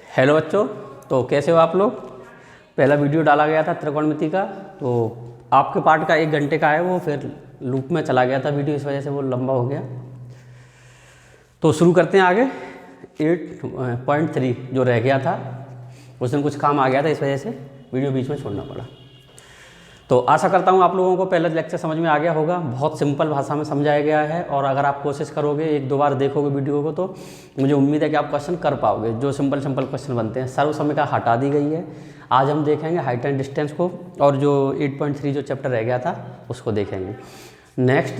Hello बच्चों, तो कैसे हो आप लोग। पहला वीडियो डाला गया था त्रिकोणमिति का, तो आपके पार्ट का 1 घंटे का है, वो फिर लूप में चला गया था वीडियो, इस वजह से वो लंबा हो गया। तो शुरू करते हैं आगे। 8.3 जो रह गया था, उस दिन कुछ काम आ गया था, इस वजह से वीडियो बीच में छोड़ना पड़ा। तो आशा करता हूँ आप लोगों को पहला लेक्चर समझ में आ गया होगा। बहुत सिंपल भाषा में समझाया गया है, और अगर आप कोशिश करोगे, 1-2 बार देखोगे वीडियो को, तो मुझे उम्मीद है कि आप क्वेश्चन कर पाओगे। जो सिंपल क्वेश्चन बनते हैं, सर्वसमिका हटा दी गई है। आज हम देखेंगे हाइट एंड डिस्टेंस को, और जो 8.3 जो चैप्टर रह गया था उसको देखेंगे। नेक्स्ट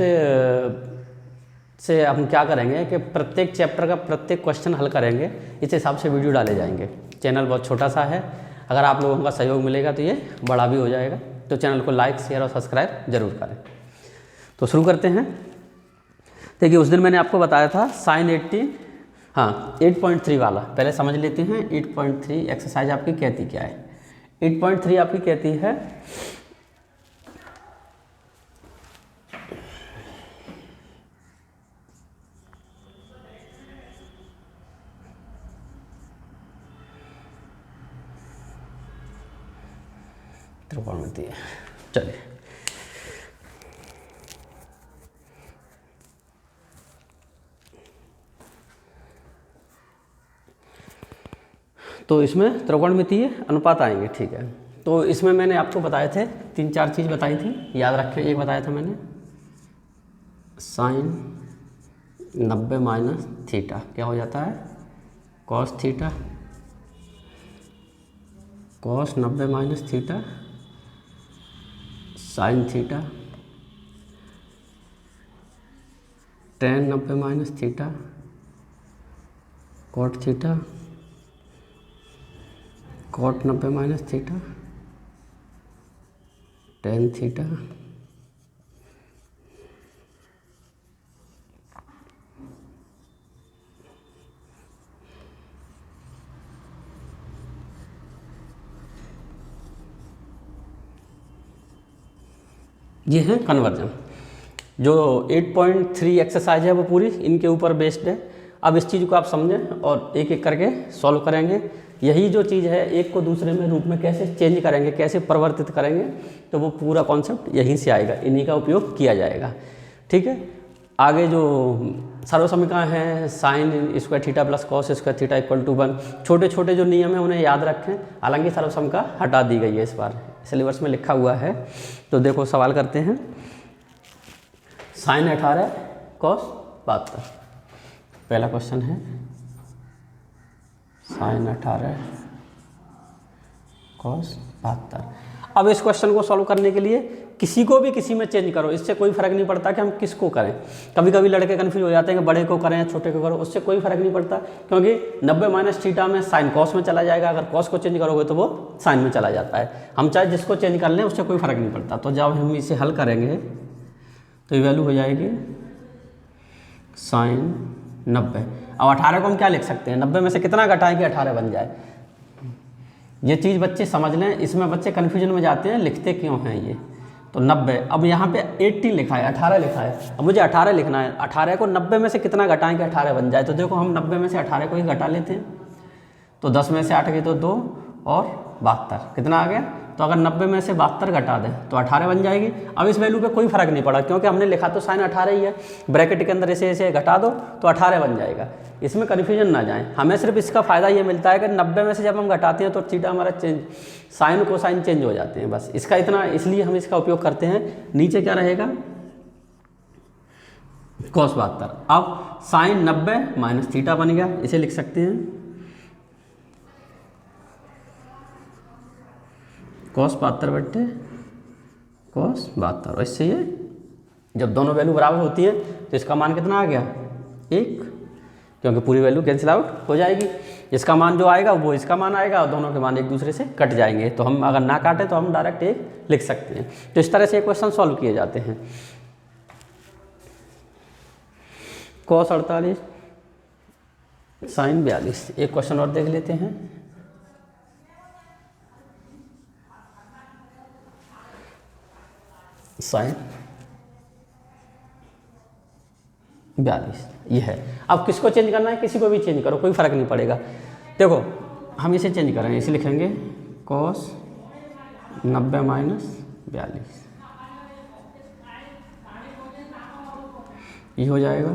से हम क्या करेंगे कि प्रत्येक चैप्टर का प्रत्येक क्वेश्चन हल करेंगे, इस हिसाब से वीडियो डाले जाएंगे। चैनल बहुत छोटा सा है, अगर आप लोगों का सहयोग मिलेगा तो ये बड़ा भी हो जाएगा। तो चैनल को लाइक, शेयर और सब्सक्राइब जरूर करें। तो शुरू करते हैं। देखिए, उस दिन मैंने आपको बताया था साइन 8.3 वाला, पहले समझ लेते हैं। 8.3 एक्सरसाइज आपकी कहती क्या है। 8.3 आपकी कहती है त्रिकोणमिति है। चलिए, तो इसमें त्रिकोणमितीय अनुपात आएंगे, ठीक है। तो इसमें मैंने आपको बताए थे 3-4 चीज़ बताई थी, याद रखें। एक बताया था मैंने, साइन 90 माइनस थीटा क्या हो जाता है, cos theta. Cos 90 minus theta sine theta, tan 90 minus theta cot theta, cot 90 minus theta tan theta, ये है कन्वर्जन। जो 8.3 एक्सरसाइज है वो पूरी इनके ऊपर बेस्ड है। अब इस चीज़ को आप समझें और एक एक करके सॉल्व करेंगे। यही जो चीज़ है, एक को दूसरे में रूप में कैसे चेंज करेंगे, कैसे परिवर्तित करेंगे, तो वो पूरा कॉन्सेप्ट यहीं से आएगा, इन्हीं का उपयोग किया जाएगा, ठीक है। आगे जो सर्वसमीकरण हैं, sine square theta plus cos square theta equal to 1, छोटे छोटे जो नियम है उन्हें याद रखें। हालांकि सर्वसमीकरण हटा दी गई है, इस बार सिलेबस में लिखा हुआ है। तो देखो, सवाल करते हैं। साइन 18 कॉस 72, पहला क्वेश्चन है साइन 18 कॉस 72। अब इस क्वेश्चन को सॉल्व करने के लिए किसी को भी किसी में चेंज करो, इससे कोई फर्क नहीं पड़ता कि हम किसको करें। कभी कभी लड़के कन्फ्यूज हो जाते हैं कि बड़े को करें या छोटे को करो, उससे कोई फर्क नहीं पड़ता, क्योंकि 90 माइनस थीटा में साइन कॉस में चला जाएगा। अगर कॉस को चेंज करोगे तो वो साइन में चला जाता है। हम चाहे जिसको चेंज कर लें, उससे कोई फर्क नहीं पड़ता। तो जब हम इसे हल करेंगे तो ये वैल्यू हो जाएगी साइन 90। अब 18 को हम क्या लिख सकते हैं, 90 में से कितना घटाएं कि 18 बन जाए। ये चीज़ बच्चे समझ लें, इसमें बच्चे कन्फ्यूजन में जाते हैं, लिखते क्यों हैं ये। तो 90, अब यहाँ पे 18 लिखा है, 18 लिखा है, अब मुझे 18 लिखना है। 18 को 90 में से कितना घटाएं कि 18 बन जाए। तो देखो, हम 90 में से 18 को ही घटा लेते हैं। तो 10 में से 8 गई तो 2 और 72, कितना आ गया। तो अगर 90 में से 72 घटा दें तो 18 बन जाएगी। अब इस वैल्यू पे कोई फर्क नहीं पड़ा, क्योंकि हमने लिखा तो साइन 18 ही है। ब्रैकेट के अंदर इसे ऐसे घटा दो तो 18 बन जाएगा। इसमें कन्फ्यूजन ना जाए। हमें सिर्फ इसका फ़ायदा ये मिलता है कि 90 में से जब हम घटाते हैं तो थीटा हमारा चेंज, साइन को साइन चेंज हो जाते हैं, बस इसका इतना, इसलिए हम इसका उपयोग करते हैं। नीचे क्या रहेगा, कॉस 72। अब साइन 90 माइनस थीटा बन गया, इसे लिख सकते हैं कॉस 72 बट्टे कॉस 72। और इससे ये जब दोनों वैल्यू बराबर होती है तो इसका मान कितना आ गया, 1, क्योंकि पूरी वैल्यू कैंसिल आउट हो जाएगी। इसका मान जो आएगा वो इसका मान आएगा, और दोनों के मान एक दूसरे से कट जाएंगे। तो हम अगर ना काटें तो हम डायरेक्ट 1 लिख सकते हैं। तो इस तरह से क्वेश्चन सॉल्व किए जाते हैं। Cos 48 sine 42। एक क्वेश्चन और देख लेते हैं। साइन 42 ये है। अब किसको चेंज करना है, किसी को भी चेंज करो, कोई फर्क नहीं पड़ेगा। देखो, हम इसे चेंज करेंगे, इसे लिखेंगे cos 90 माइनस 42, ये हो जाएगा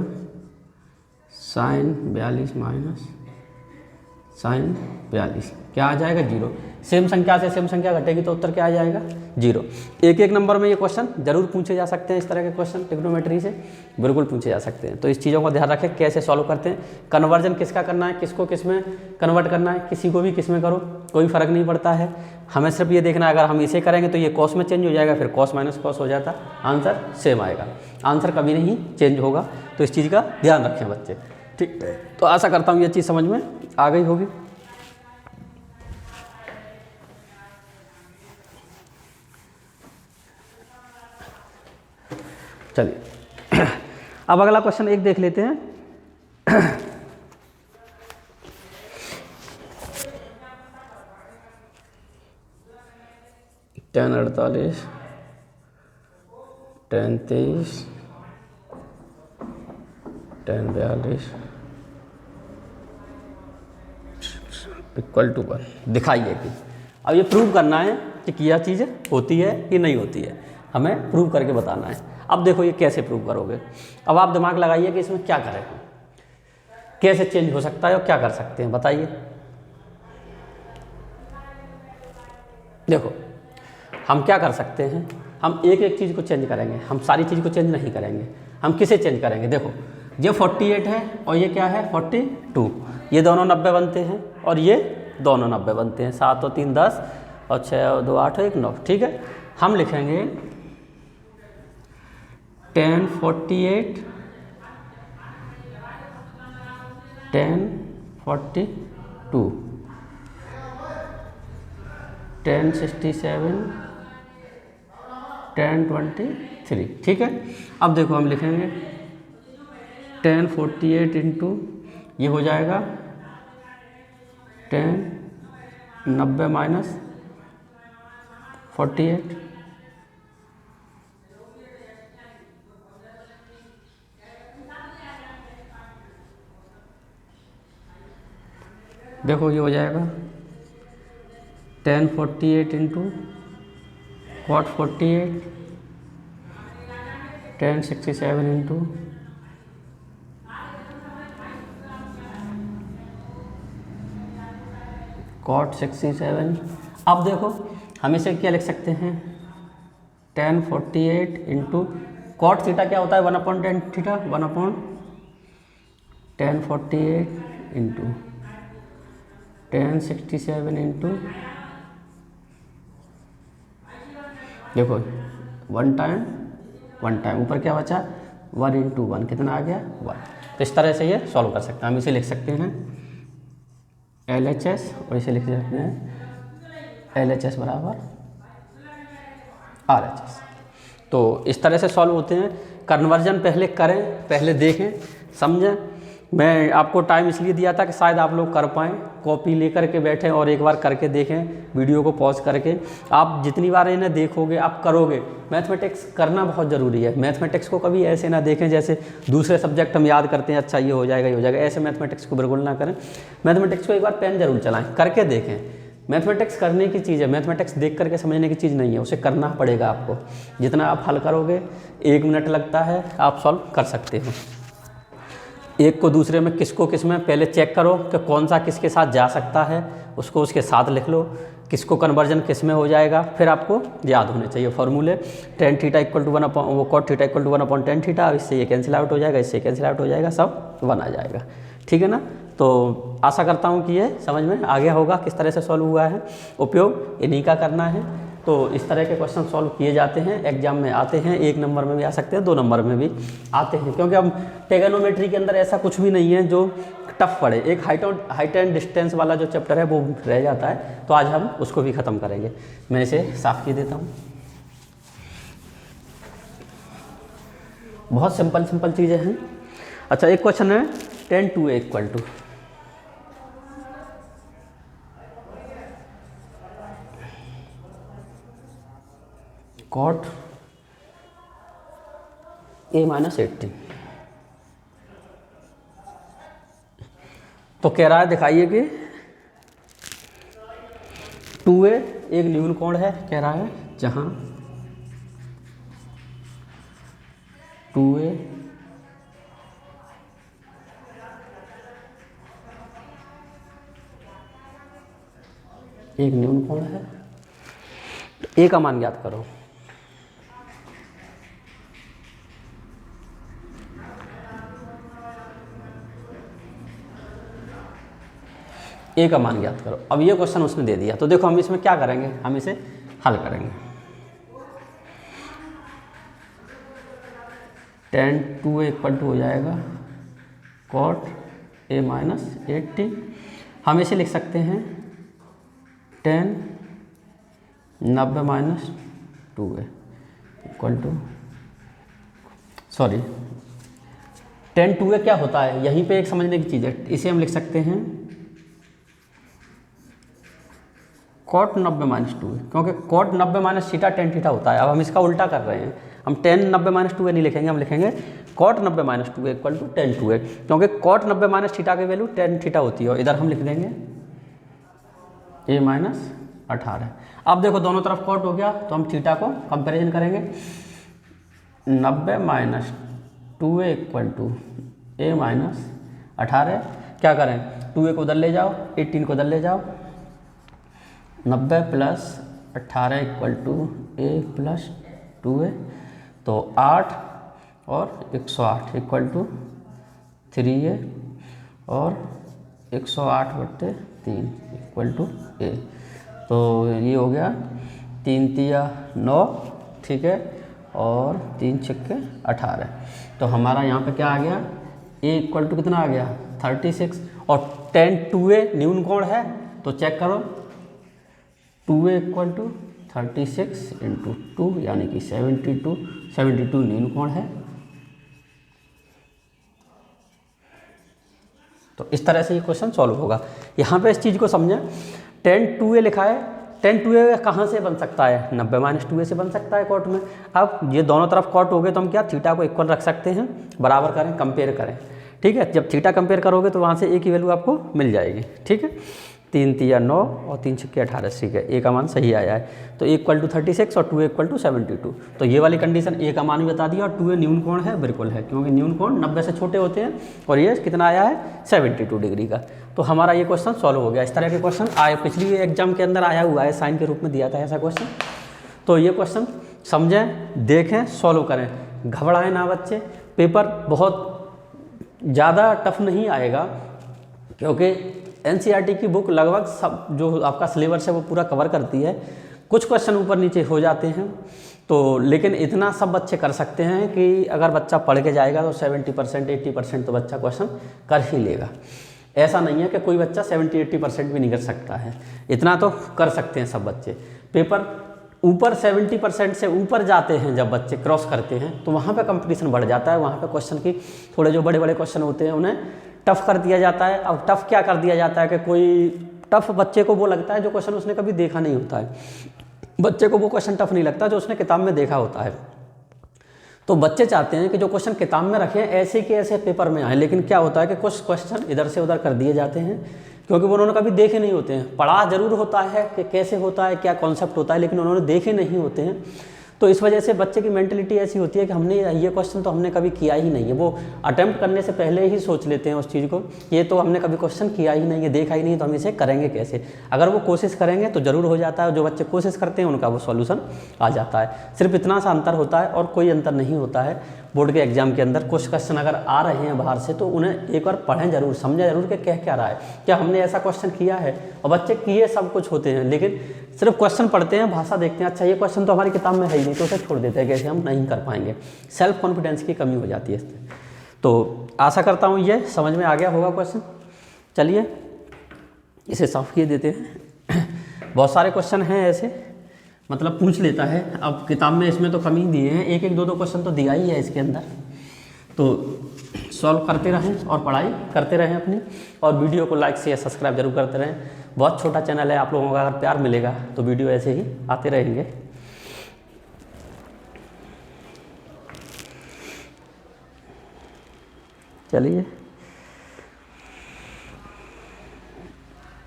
sin 42 माइनस sin 42, क्या आ जाएगा 0। सेम संख्या से सेम संख्या घटेगी तो उत्तर क्या आ जाएगा 0। एक एक नंबर में ये क्वेश्चन जरूर पूछे जा सकते हैं, इस तरह के क्वेश्चन ट्रिग्नोमेट्री से बिल्कुल पूछे जा सकते हैं। तो इस चीज़ों का ध्यान रखें कैसे सॉल्व करते हैं। कन्वर्जन किसका करना है, किसको किस में कन्वर्ट करना है, किसी को भी किस में करो कोई फ़र्क नहीं पड़ता है। हमें सिर्फ ये देखना है अगर हम इसे करेंगे तो ये कॉस में चेंज हो जाएगा, फिर कॉस माइनस कॉस हो जाता, आंसर सेम आएगा, आंसर कभी नहीं चेंज होगा। तो इस चीज़ का ध्यान रखें बच्चे, ठीक। तो आशा करता हूँ ये चीज़ समझ में आ गई होगी। चलिए अब अगला क्वेश्चन एक देख लेते हैं। 1048 1023 1042 इक्वल टू 1 दिखाइए कि अब ये प्रूव करना है कि यह चीज़ होती है कि नहीं होती है, हमें प्रूव करके बताना है। अब देखो ये कैसे प्रूव करोगे। अब आप दिमाग लगाइए कि इसमें क्या करें, कैसे चेंज हो सकता है और क्या कर सकते हैं बताइए। देखो हम क्या कर सकते हैं, हम एक एक चीज़ को चेंज करेंगे, हम सारी चीज़ को चेंज नहीं करेंगे। हम किसे चेंज करेंगे, देखो ये 48 है और ये क्या है 42, ये दोनों 90 बनते हैं और ये दोनों 90 बनते हैं। 7 और 3 10 और 6 और 2 8 और 1 9, ठीक है। हम लिखेंगे 1048 1042 1067 1023, ठीक है। अब देखो हम लिखेंगे 1048 इंटू ये हो जाएगा 1090 माइनस 48, देखो ये हो जाएगा 1048 इंटू cot 48 1067 इंटू cot 67। अब देखो हम इसे क्या लिख सकते हैं 1048 इंटू cot थीटा क्या होता है 1/10 थीटा 1/1048 इंटू 1067 इंटू देखो 1 टाइम ऊपर क्या बचा 1 इंटू 1 कितना आ गया 1। तो इस तरह से ये सॉल्व कर सकते हैं। हम इसे लिख सकते हैं LHS और इसे लिख सकते हैं LHS बराबर RHS। तो इस तरह से सॉल्व होते हैं। कन्वर्जन पहले करें, पहले देखें, समझें। मैं आपको टाइम इसलिए दिया था कि शायद आप लोग कर पाएँ, कॉपी लेकर के बैठें और एक बार करके देखें वीडियो को पॉज करके। आप जितनी बार इन्हें देखोगे आप करोगे। मैथमेटिक्स करना बहुत ज़रूरी है। मैथमेटिक्स को कभी ऐसे ना देखें जैसे दूसरे सब्जेक्ट हम याद करते हैं, अच्छा ये हो जाएगा ये हो जाएगा, ऐसे मैथमेटिक्स को बिल्कुल ना करें। मैथमेटिक्स को एक बार पेन जरूर चलाएँ, करके देखें। मैथमेटिक्स करने की चीज़ है, मैथमेटिक्स देख करके समझने की चीज़ नहीं है, उसे करना पड़ेगा आपको। जितना आप हल करोगे 1 मिनट लगता है, आप सॉल्व कर सकते हो। एक को दूसरे में किसको किस में पहले चेक करो कि कौन सा किसके साथ जा सकता है, उसको उसके साथ लिख लो, किसको कन्वर्जन किस में हो जाएगा। फिर आपको याद होने चाहिए फॉर्मूले। tan थीटा इक्वल टू 1 वो cot theta equal to 1/10 theta, इससे ये कैंसिल आउट हो जाएगा, इससे कैंसिल आउट हो जाएगा, सब 1 आ जाएगा, ठीक है ना। तो आशा करता हूँ कि ये समझ में आ गया होगा किस तरह से सॉल्व हुआ है। उपयोग इन्हीं का करना है। तो इस तरह के क्वेश्चन सॉल्व किए जाते हैं, एग्जाम में आते हैं। 1 नंबर में भी आ सकते हैं, 2 नंबर में भी आते हैं, क्योंकि अब ट्रिग्नोमेट्री के अंदर ऐसा कुछ भी नहीं है जो टफ पड़े। एक हाइट एंड डिस्टेंस वाला जो चैप्टर है वो रह जाता है, तो आज हम उसको भी ख़त्म करेंगे। मैं इसे साफ किए देता हूँ। बहुत सिंपल चीज़ें हैं। अच्छा एक क्वेश्चन है 10 2a equal to cot a minus 18। तो कह रहा है दिखाइए कि 2a एक न्यून कोण है, कह रहा है जहाँ 2a एक न्यून कोण है। a का मान ज्ञात करो। a का मान ज्ञात करो। अब ये क्वेश्चन उसने दे दिया, तो देखो हम इसमें क्या करेंगे, हम इसे हल करेंगे। tan 2a इक्वल टू हो जाएगा cot a माइनस 80। हम इसे लिख सकते हैं tan 90 minus 2a equal to, sorry tan 2a क्या होता है, यहीं पे एक समझने की चीज़ है। इसे हम लिख सकते हैं cot 90 माइनस 2a, क्योंकि cot 90 minus theta tan theta होता है। अब हम इसका उल्टा कर रहे हैं, हम tan 90 माइनस 2a नहीं लिखेंगे, हम लिखेंगे cot 90 minus 2a equal to tan 2a, क्योंकि cot 90 माइनस थीटा की वैल्यू tan थीटा होती है। और इधर हम लिख देंगे a माइनस 18। अब देखो दोनों तरफ cot हो गया, तो हम थीटा को कंपेरिजन करेंगे। 90 minus 2a equal to a minus 18। क्या करें, 2a को उधर ले जाओ, 18 को उधर ले जाओ। 90 plus 18 equal to a plus 2a, तो 8 और 108 इक्वल टू 3a और 108/3 इक्वल टू a। तो ये हो गया 3 तिया 9, ठीक है, और 3 छक्के 18। तो हमारा यहाँ पे क्या आ गया, a इक्वल टू कितना आ गया 36। और tan 2a न्यून कोण है, तो चेक करो 2a इक्वल टू 36 इंटू 2 यानी कि 72 न्यून कोण है। तो इस तरह से ये क्वेश्चन सॉल्व होगा। यहाँ पे इस चीज़ को समझें, tan 2a लिखा है, tan 2a कहाँ से बन सकता है, 90 माइनस 2a से बन सकता है कॉट में। अब ये दोनों तरफ कॉट हो गए, तो हम क्या थीटा को इक्वल रख सकते हैं, बराबर करें, कंपेयर करें, ठीक है। जब थीटा कंपेयर करोगे तो वहाँ से a की वैल्यू आपको मिल जाएगी, ठीक है। 3 तिया 9 और 3 छक्के 18, ठीक है, a का मान सही आया है। तो a इक्वल टू 36 और 2a इक्वल टू 72। तो ये वाली कंडीशन a का मान भी बता दिया, और 2a न्यून कोण है, बिल्कुल है, क्योंकि न्यून कोण 90 से छोटे होते हैं। और ये कितना आया है 72 डिग्री का। तो हमारा ये क्वेश्चन सॉल्व हो गया। इस तरह के क्वेश्चन आए, पिछली एग्जाम के अंदर आया हुआ है, साइन के रूप में दिया था ऐसा क्वेश्चन। तो ये क्वेश्चन समझें, देखें, सॉल्व करें, घबराएं ना बच्चे। पेपर बहुत ज़्यादा टफ नहीं आएगा, क्योंकि NCERT की बुक लगभग सब जो आपका सिलेबस है वो पूरा कवर करती है। कुछ क्वेश्चन ऊपर नीचे हो जाते हैं, तो लेकिन इतना सब बच्चे कर सकते हैं कि अगर बच्चा पढ़ के जाएगा तो 70% 80% तो बच्चा क्वेश्चन कर ही लेगा। ऐसा नहीं है कि कोई बच्चा 70-80% भी नहीं कर सकता है, इतना तो कर सकते हैं सब बच्चे। पेपर ऊपर 70% से ऊपर जाते हैं, जब बच्चे क्रॉस करते हैं तो वहाँ पे कंपटीशन बढ़ जाता है। वहाँ पे क्वेश्चन की थोड़े जो बड़े बड़े क्वेश्चन होते हैं उन्हें टफ़ कर दिया जाता है। अब टफ़ क्या कर दिया जाता है कि कोई टफ़ बच्चे को वो लगता है जो क्वेश्चन उसने कभी देखा नहीं होता है, बच्चे को वो क्वेश्चन टफ़ नहीं लगता जो उसने किताब में देखा होता है। तो बच्चे चाहते हैं कि जो क्वेश्चन किताब में रखे ऐसे के ऐसे पेपर में आए, लेकिन क्या होता है कि कुछ क्वेश्चन इधर से उधर कर दिए जाते हैं, क्योंकि वो उन्होंने कभी देखे नहीं होते हैं। पढ़ा जरूर होता है कि कैसे होता है, क्या कॉन्सेप्ट होता है, लेकिन उन्होंने देखे नहीं होते हैं। तो इस वजह से बच्चे की मेंटलिटी ऐसी होती है कि हमने ये क्वेश्चन तो हमने कभी किया ही नहीं है। वो अटेम्प्ट करने से पहले ही सोच लेते हैं उस चीज़ को, ये तो हमने कभी क्वेश्चन किया ही नहीं है, देखा ही नहीं, तो हम इसे करेंगे कैसे। अगर वो कोशिश करेंगे तो ज़रूर हो जाता है, जो बच्चे कोशिश करते हैं उनका वो सॉल्यूशन आ जाता है। सिर्फ इतना सा अंतर होता है और कोई अंतर नहीं होता है। बोर्ड के एग्जाम के अंदर कुछ क्वेश्चन अगर आ रहे हैं बाहर से तो उन्हें एक बार पढ़ें जरूर, समझें जरूर कि कह क्या रहा है, क्या हमने ऐसा क्वेश्चन किया है। और बच्चे किए सब कुछ होते हैं, लेकिन सिर्फ क्वेश्चन पढ़ते हैं, भाषा देखते हैं, अच्छा ये क्वेश्चन तो हमारी किताब में है ही नहीं, तो उसे छोड़ देते हैं, कैसे हम नहीं कर पाएंगे। सेल्फ कॉन्फिडेंस की कमी हो जाती है इससे। तो आशा करता हूँ ये समझ में आ गया होगा क्वेश्चन। चलिए इसे साफ किए देते हैं। बहुत सारे क्वेश्चन हैं ऐसे, मतलब पूछ लेता है। अब किताब में इसमें तो कम ही दिए हैं, एक एक दो दो क्वेश्चन तो दिया ही है इसके अंदर। तो सॉल्व करते रहें और पढ़ाई करते रहें अपनी, और वीडियो को लाइक शेयर सब्सक्राइब जरूर करते रहें। बहुत छोटा चैनल है, आप लोगों का अगर प्यार मिलेगा तो वीडियो ऐसे ही आते रहेंगे। चलिए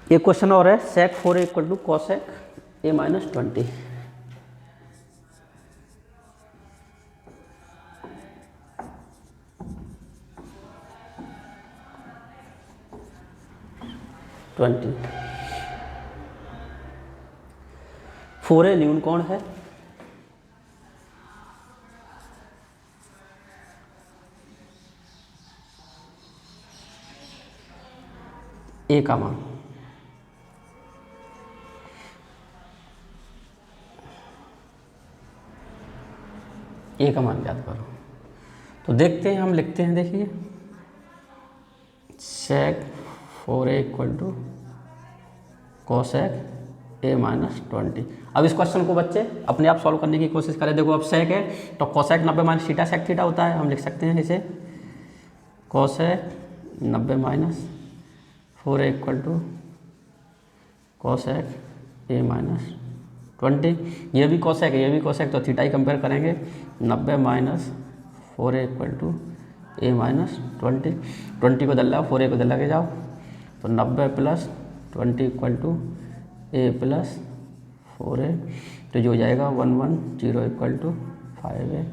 एक क्वेश्चन और है, sec 4a = cosec ए माइनस 20। फोर ए न्यून कौन है? ए का मान ए का मान याद करो। तो देखते हैं, हम लिखते हैं, देखिए sec 4a equal to cosec a minus 20। अब इस क्वेश्चन को बच्चे अपने आप सॉल्व करने की कोशिश करें। देखो अब सेक है तो cosec 90 minus theta sec theta होता है, हम लिख सकते हैं इसे cosec 90 minus 4a equal to cosec a minus 20। ये भी कोसेक है, ये भी कोसेक, तो थीटा ही कंपेयर करेंगे। 90 minus 4a equal to a minus 20 को दल्ला 4a को दल्ला के जाओ तो 90 plus 20 equal to a plus 4a, तो जो हो जाएगा 110 इक्वल टू 5a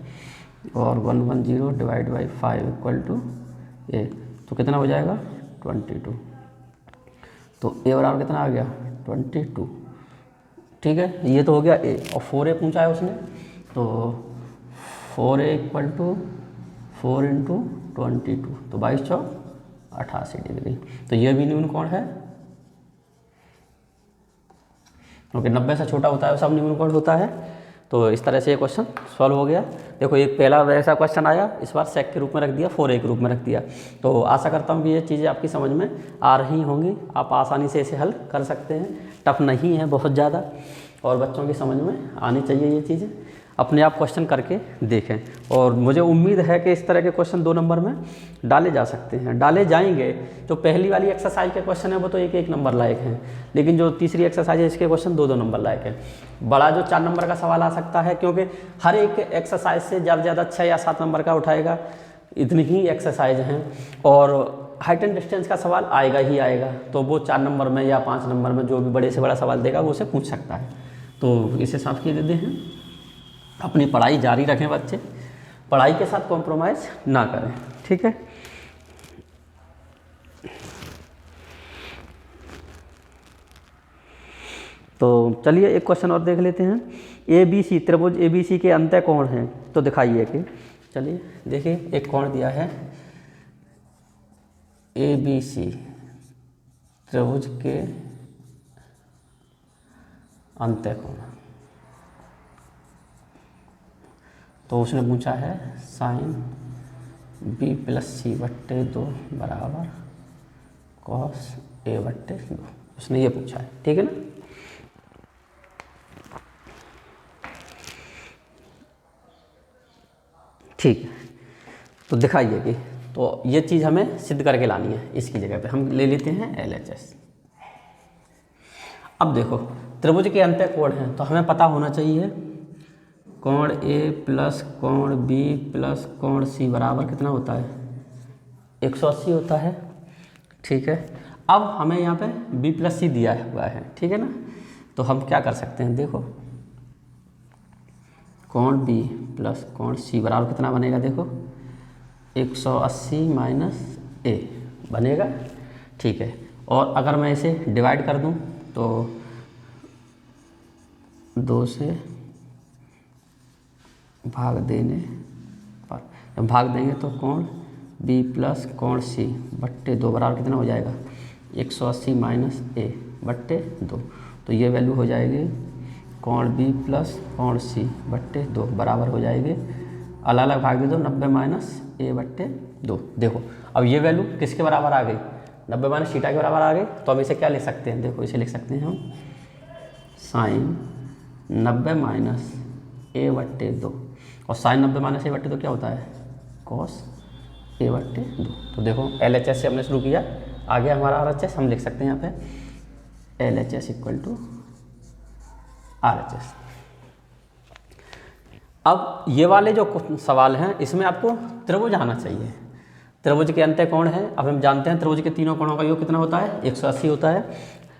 और 110 डिवाइड बाई 5 इक्वल टू ए, तो कितना हो जाएगा 22। तो ए बराबर कितना आ गया 22। ठीक है, ये तो हो गया ए। और 4a पूछा है उसने, तो 4a इक्वल टू 4 इंटू 22, तो 22 चौक 88 डिग्री। तो ये भी न्यून कोण है, क्योंकि 90 से छोटा होता है सब न्यून कोण होता है। तो इस तरह से ये क्वेश्चन सॉल्व हो गया। देखो एक पहला वैसा क्वेश्चन आया, इस बार सेक के रूप में रख दिया, 4a के रूप में रख दिया। तो आशा करता हूँ कि ये चीज़ें आपकी समझ में आ रही होंगी, आप आसानी से इसे हल कर सकते हैं। टफ नहीं है बहुत ज़्यादा, और बच्चों की समझ में आनी चाहिए ये चीज़ें। अपने आप क्वेश्चन करके देखें, और मुझे उम्मीद है कि इस तरह के क्वेश्चन 2 नंबर में डाले जा सकते हैं, डाले जाएंगे। जो पहली वाली एक्सरसाइज के क्वेश्चन है वो तो 1-1 नंबर लायक हैं, लेकिन जो तीसरी एक्सरसाइज है इसके क्वेश्चन 2-2 नंबर लायक है। बड़ा जो 4 नंबर का सवाल आ सकता है, क्योंकि हर एक एक्सरसाइज से ज़्यादा से ज़्यादा 6 या 7 नंबर का उठाएगा, इतनी ही एक्सरसाइज हैं। और हाइट एंड डिस्टेंस का सवाल आएगा ही आएगा, तो वो 4 नंबर में या 5 नंबर में जो भी बड़े से बड़ा सवाल देगा वो उसे पूछ सकता है। तो इसे साफ किए देते हैं। अपनी पढ़ाई जारी रखें बच्चे, पढ़ाई के साथ कॉम्प्रोमाइज़ ना करें, ठीक है। तो चलिए एक क्वेश्चन और देख लेते हैं। ABC त्रिभुज ABC के अंतः कोण हैं, तो दिखाइए कि, चलिए देखिए एक कोण दिया है ABC त्रिभुज के अंतः कोण, तो उसने पूछा है साइन B प्लस C बट्टे 2 बराबर कॉस A बट्टे 2, उसने ये पूछा है, ठीक है ना। ठीक है, तो दिखाइए कि, तो ये चीज़ हमें सिद्ध करके लानी है। इसकी जगह पे हम ले लेते हैं LHS। अब देखो त्रिभुज के अंतः कोण हैं, तो हमें पता होना चाहिए कोण A प्लस कोण B प्लस कोण C बराबर कितना होता है 180 होता है, ठीक है। अब हमें यहाँ पे B प्लस C दिया हुआ है, ठीक है ना। तो हम क्या कर सकते हैं, देखो कोण B प्लस कोण C बराबर कितना बनेगा, देखो 180 माइनस A बनेगा, ठीक है। और अगर मैं इसे डिवाइड कर दूँ तो 2 से भाग देने पर, जब भाग देंगे तो कोण B प्लस कोण C बट्टे 2 बराबर कितना हो जाएगा 180 माइनस A बट्टे 2। तो ये वैल्यू हो जाएगी कोण B प्लस कोण C बट्टे 2 बराबर हो जाएगी, अलग अलग भाग दे दो 90 माइनस A बट्टे 2। देखो अब ये वैल्यू किसके बराबर आ गई, 90 माइनस थीटा के बराबर आ गई। तो अब इसे क्या लिख सकते हैं, देखो इसे लिख सकते हैं हम साइन 90 माइनस A बट्टे 2, और साइन 90 माइनस A बट्टे 2 क्या होता है कॉस A बट्टे 2। तो देखो LHS से हमने शुरू किया, आगे हमारा RHS हम लिख सकते हैं यहाँ पे LHS इक्वल टू RHS। अब ये वाले जो सवाल हैं इसमें आपको त्रिभुज आना चाहिए। त्रिभुज के अंतः कोण है, अब हम जानते हैं त्रिभुज के तीनों कोणों का योग कितना होता है 180 होता है।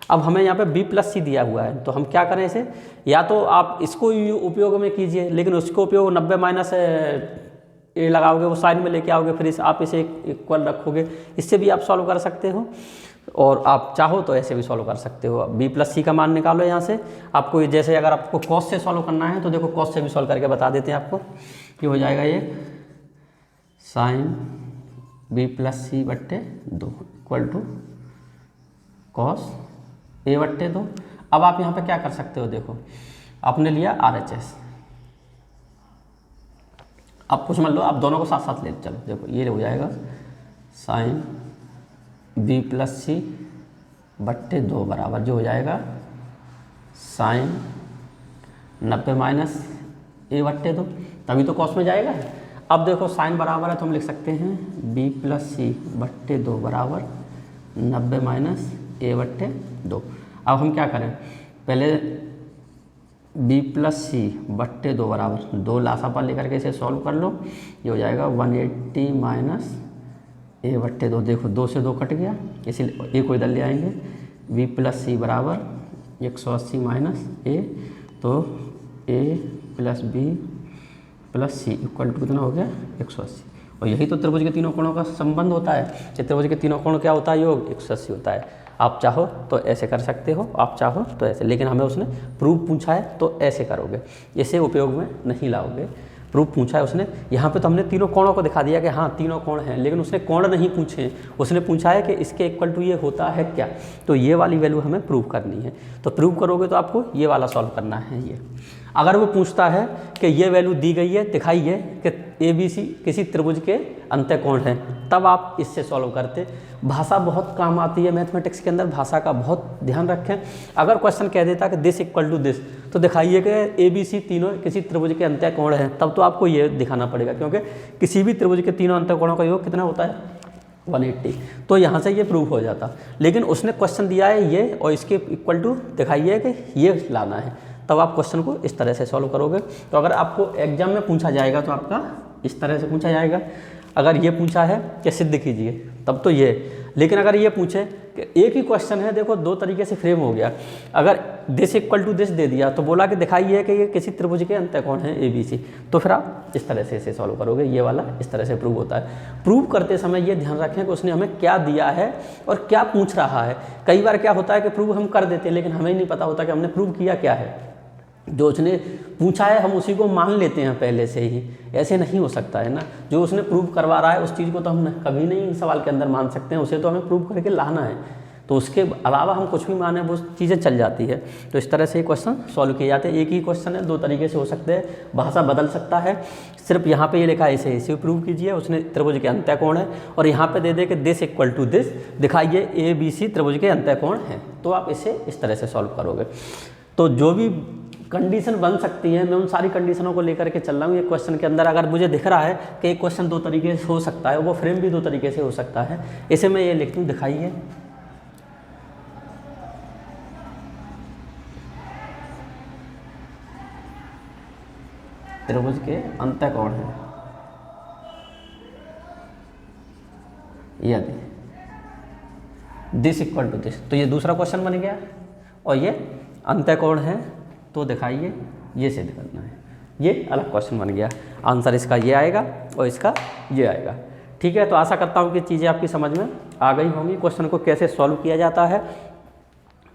अब हमें यहाँ पे b प्लस सी दिया हुआ है, तो हम क्या करें इसे, या तो आप इसको उपयोग में कीजिए, लेकिन उसको उपयोग 90 माइनस ए लगाओगे, वो साइन में लेके आओगे, फिर आप इसे इक्वल रखोगे, इससे भी आप सॉल्व कर सकते हो। और आप चाहो तो ऐसे भी सॉल्व कर सकते हो। b प्लस सी का मान निकालो यहाँ से। आपको ये जैसे अगर आपको कॉस से सॉल्व करना है तो देखो कॉस से भी सॉल्व करके बता देते हैं आपको कि हो जाएगा ये साइन b प्लस सी बट्टे 2 इक्वल टू कॉस a बट्टे 2। अब आप यहाँ पे क्या कर सकते हो, देखो आपने लिया RHS, अब कुछ मान लो आप दोनों को साथ साथ ले चलो, देखो ये हो जाएगा साइन b प्लस सी बट्टे 2 बराबर जो हो जाएगा साइन 90 माइनस ए बट्टे 2, तभी तो कॉस में जाएगा। अब देखो साइन बराबर है तो हम लिख सकते हैं b प्लस सी बट्टे 2 बराबर 90 माइनस ए बट्टे 2। अब हम क्या करें, पहले b प्लस सी बट्टे 2 बराबर 2 लासापा लेकर के इसे सॉल्व कर लो, ये हो जाएगा 180 माइनस ए बट्टे 2। देखो 2 से 2 कट गया, इसीलिए ए को इधर ले आएंगे, b प्लस सी बराबर 180 माइनस ए, तो a plus b plus c equal to कितना हो गया 180। और यही तो त्रिभुज के तीनों कोणों का संबंध होता है। त्रिभुज के तीनों कोण क्या होता है, योग 180 होता है। आप चाहो तो ऐसे कर सकते हो, आप चाहो तो ऐसे, लेकिन हमें उसने प्रूफ पूछा है तो ऐसे करोगे, इसे उपयोग में नहीं लाओगे। प्रूफ पूछा है उसने, यहाँ पे तो हमने तीनों कोणों को दिखा दिया कि हाँ तीनों कोण हैं, लेकिन उसने कोण नहीं पूछे, उसने पूछा है कि इसके इक्वल टू ये होता है क्या, तो ये वाली वैल्यू हमें प्रूव करनी है। तो प्रूव करोगे तो आपको ये वाला सॉल्व करना है। ये अगर वो पूछता है कि ये वैल्यू दी गई है, दिखाइए कि ABC किसी त्रिभुज के अंत्यकोण हैं, तब आप इससे सॉल्व करते। भाषा बहुत काम आती है मैथमेटिक्स के अंदर, भाषा का बहुत ध्यान रखें। अगर क्वेश्चन कह देता कि दिस इक्वल टू दिस, तो दिखाइए कि ABC तीनों किसी त्रिभुज के अंत्यकोण हैं, तब तो आपको ये दिखाना पड़ेगा, क्योंकि किसी भी त्रिभुज के तीनों अंत्यकोणों का योग कितना होता है 180। तो यहाँ से ये प्रूफ हो जाता। लेकिन उसने क्वेश्चन दिया है ये, और इसके इक्वल टू दिखाइए कि ये लाना है, तब आप क्वेश्चन को इस तरह से सॉल्व करोगे। तो अगर आपको एग्जाम में पूछा जाएगा तो आपका इस तरह से पूछा जाएगा। अगर ये पूछा है कि सिद्ध कीजिए, तब तो ये। लेकिन अगर ये पूछे कि एक ही क्वेश्चन है, देखो दो तरीके से फ्रेम हो गया, अगर दिस इक्वल टू दिस दे दिया तो बोला कि दिखाइए कि ये किसी त्रिभुज के अंत्यकोण है ABC, तो फिर आप इस तरह से इसे सॉल्व करोगे। ये वाला इस तरह से प्रूव होता है। प्रूव करते समय ये ध्यान रखें कि उसने हमें क्या दिया है और क्या पूछ रहा है। कई बार क्या होता है कि प्रूव हम कर देते हैं, लेकिन हमें नहीं पता होता कि हमने प्रूव किया क्या है। जो उसने पूछा है हम उसी को मान लेते हैं पहले से ही, ऐसे नहीं हो सकता है ना। जो उसने प्रूव करवा रहा है उस चीज़ को तो हम कभी नहीं सवाल के अंदर मान सकते हैं, उसे तो हमें प्रूव करके लाना है। तो उसके अलावा हम कुछ भी माने वो चीज़ें चल जाती है। तो इस तरह से ये क्वेश्चन सॉल्व किए जाते हैं। एक ही क्वेश्चन है, दो तरीके से हो सकते हैं, भाषा बदल सकता है। सिर्फ यहाँ पे ये लिखा है इसे प्रूव कीजिए, उसने त्रिभुज के अंत्यकोण है, और यहाँ पे दे दे कि दिस इक्वल टू दिस, दिखाइए ABC त्रिभुज के अंत्यकोण हैं, तो आप इसे इस तरह से सॉल्व करोगे। तो जो भी कंडीशन बन सकती है, मैं उन सारी कंडीशनों को लेकर के चल रहा हूँ। ये क्वेश्चन के अंदर अगर मुझे दिख रहा है कि एक क्वेश्चन दो तरीके से हो सकता है, वो फ्रेम भी दो तरीके से हो सकता है, इसे मैं ये लिख दूँ, दिखाइए त्रिभुज के अंत्यकोण है, यदि दिस इक्वल टू दिस, तो ये दूसरा क्वेश्चन बन गया। और ये अंत्यकोण है तो दिखाइए ये सिद्ध करना है, ये अलग क्वेश्चन बन गया। आंसर इसका ये आएगा और इसका ये आएगा। ठीक है, तो आशा करता हूँ कि चीज़ें आपकी समझ में आ गई होंगी। क्वेश्चन को कैसे सॉल्व किया जाता है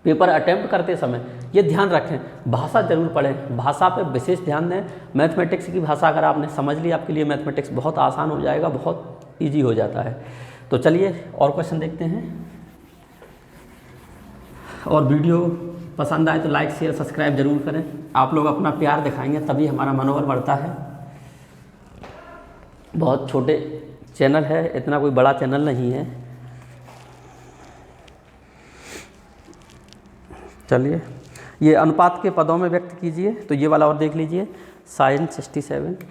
पेपर अटेम्प्ट करते समय ये ध्यान रखें, भाषा जरूर पढ़ें, भाषा पे विशेष ध्यान दें। मैथमेटिक्स की भाषा अगर आपने समझ ली, आपके लिए मैथमेटिक्स बहुत आसान हो जाएगा, बहुत ईजी हो जाता है। तो चलिए और क्वेश्चन देखते हैं। और वीडियो पसंद आए तो लाइक शेयर सब्सक्राइब जरूर करें। आप लोग अपना प्यार दिखाएंगे तभी हमारा मनोबल बढ़ता है। बहुत छोटे चैनल है, इतना कोई बड़ा चैनल नहीं है। चलिए, ये अनुपात के पदों में व्यक्त कीजिए, तो ये वाला और देख लीजिए, साइन 67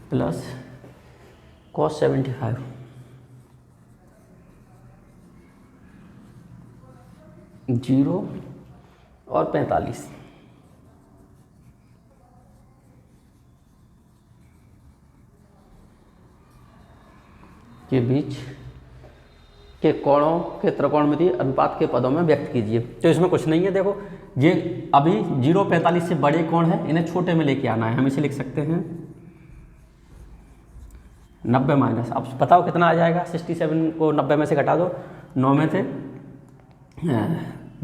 प्लस कॉस 75 0 और 45 के बीच के कोणों के त्रिकोणमितीय अनुपात के पदों में व्यक्त कीजिए। तो इसमें कुछ नहीं है, देखो ये अभी 0.45 से बड़े कोण है, इन्हें छोटे में लेके आना है। हम इसे लिख सकते हैं 90 माइनस, अब बताओ कितना आ जाएगा। 67 को 90 में से घटा दो, 9 में थे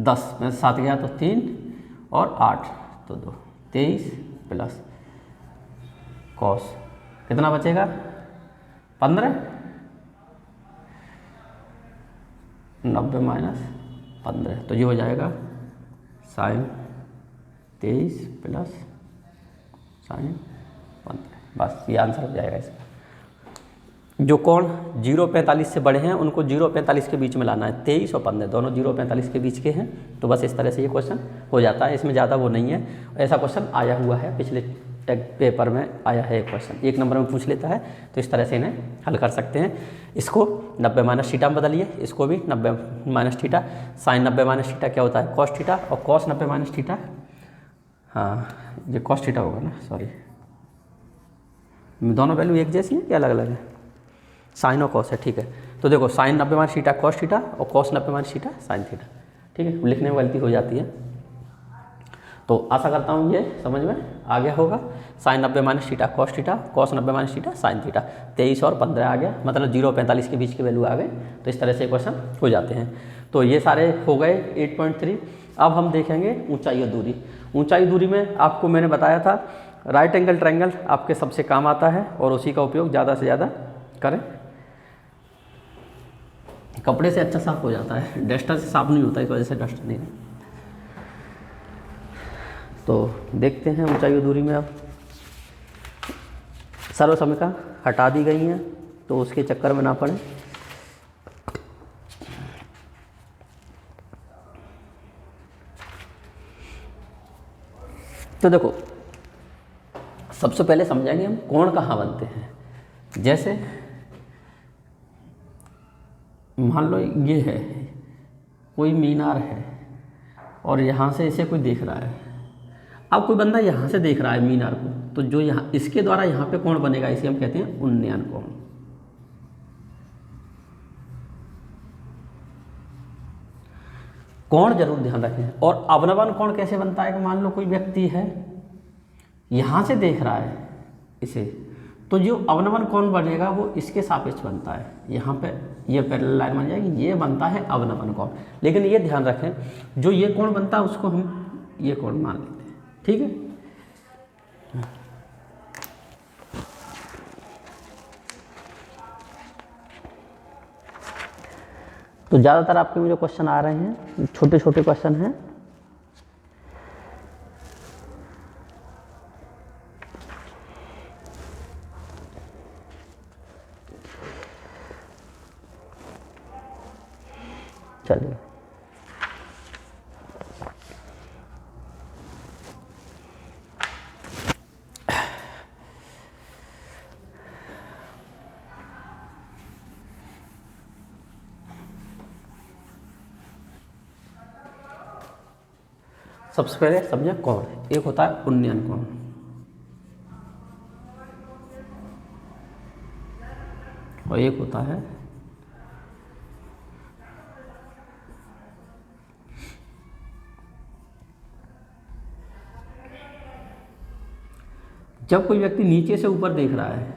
10 में 7 गया तो 3 और 8 तो 2, 23 प्लस कॉस कितना बचेगा 15, 90 माइनस 15 तो ये हो जाएगा साइन 23 प्लस साइन 15। बस ये आंसर हो जाएगा इसका। जो कोण 0.45 से बड़े हैं उनको 0.45 के बीच में लाना है। 23 और 15 दोनों 0.45 के बीच के हैं, तो बस इस तरह से ये क्वेश्चन हो जाता है। इसमें ज़्यादा वो नहीं है, ऐसा क्वेश्चन आया हुआ है पिछले पेपर में आया है। एक क्वेश्चन 1 नंबर में पूछ लेता है, तो इस तरह से इन्हें हल कर सकते हैं। इसको 90 माइनस थीटा में बदलिए, इसको भी 90 minus theta. Sine 90 minus theta क्या होता है कॉस थीटा, और कॉस 90 माइनस थीटा, हाँ ये कॉस थीटा होगा ना, सॉरी दोनों वैल्यू एक जैसी है क्या अलग अलग है, साइन और कॉस है, ठीक है। तो देखो sine 90 minus theta cos theta और cos 90 minus theta sine theta, ठीक है। लिखने में गलती हो जाती है, तो आशा करता हूँ ये समझ में आ गया होगा। Sine 90 minus theta cos theta, cos 90 minus theta sine theta, 23 और 15 आ गया, मतलब 0.45 के बीच की वैल्यू आ गए। तो इस तरह से क्वेश्चन हो जाते हैं। तो ये सारे हो गए 8.3। अब हम देखेंगे ऊंचाई और दूरी। ऊंचाई दूरी में आपको मैंने बताया था राइट एंगल ट्रायंगल आपके सबसे काम आता है, और उसी का उपयोग ज़्यादा से ज़्यादा करें। कपड़े से अच्छा साफ हो जाता है, डस्टर से साफ नहीं होता, इस वजह से डस्टर नहीं। तो देखते हैं ऊंचाई और दूरी में। अब सर्वसमिका हटा दी गई हैं, तो उसके चक्कर में ना पड़े। तो देखो सबसे पहले समझेंगे हम कोण कहाँ बनते हैं। जैसे मान लो ये है कोई मीनार है, और यहाँ से इसे कोई देख रहा है। अब कोई बंदा यहाँ से देख रहा है मीनार को, तो जो यहाँ इसके द्वारा यहाँ पे कोण बनेगा, इसे हम कहते हैं उन्नयन कोण। कोण जरूर ध्यान रखें। और अवनवन कोण कैसे बनता है कि मान लो कोई व्यक्ति है यहाँ से देख रहा है इसे, तो जो अवनवन कोण बनेगा वो इसके सापेक्ष बनता है। यहाँ पे ये पैरेलल लाइन बन जाएगी, ये बनता है अवनवन कोण। लेकिन ये ध्यान रखें जो ये कोण बनता है उसको हम ये कोण मान लेते हैं, ठीक है। तो ज़्यादातर आपके में जो क्वेश्चन आ रहे हैं छोटे छोटे क्वेश्चन हैं। चलिए सबसे पहले समझे कोण। एक होता है उन्नयन कोण, और एक होता है जब कोई व्यक्ति नीचे से ऊपर देख रहा है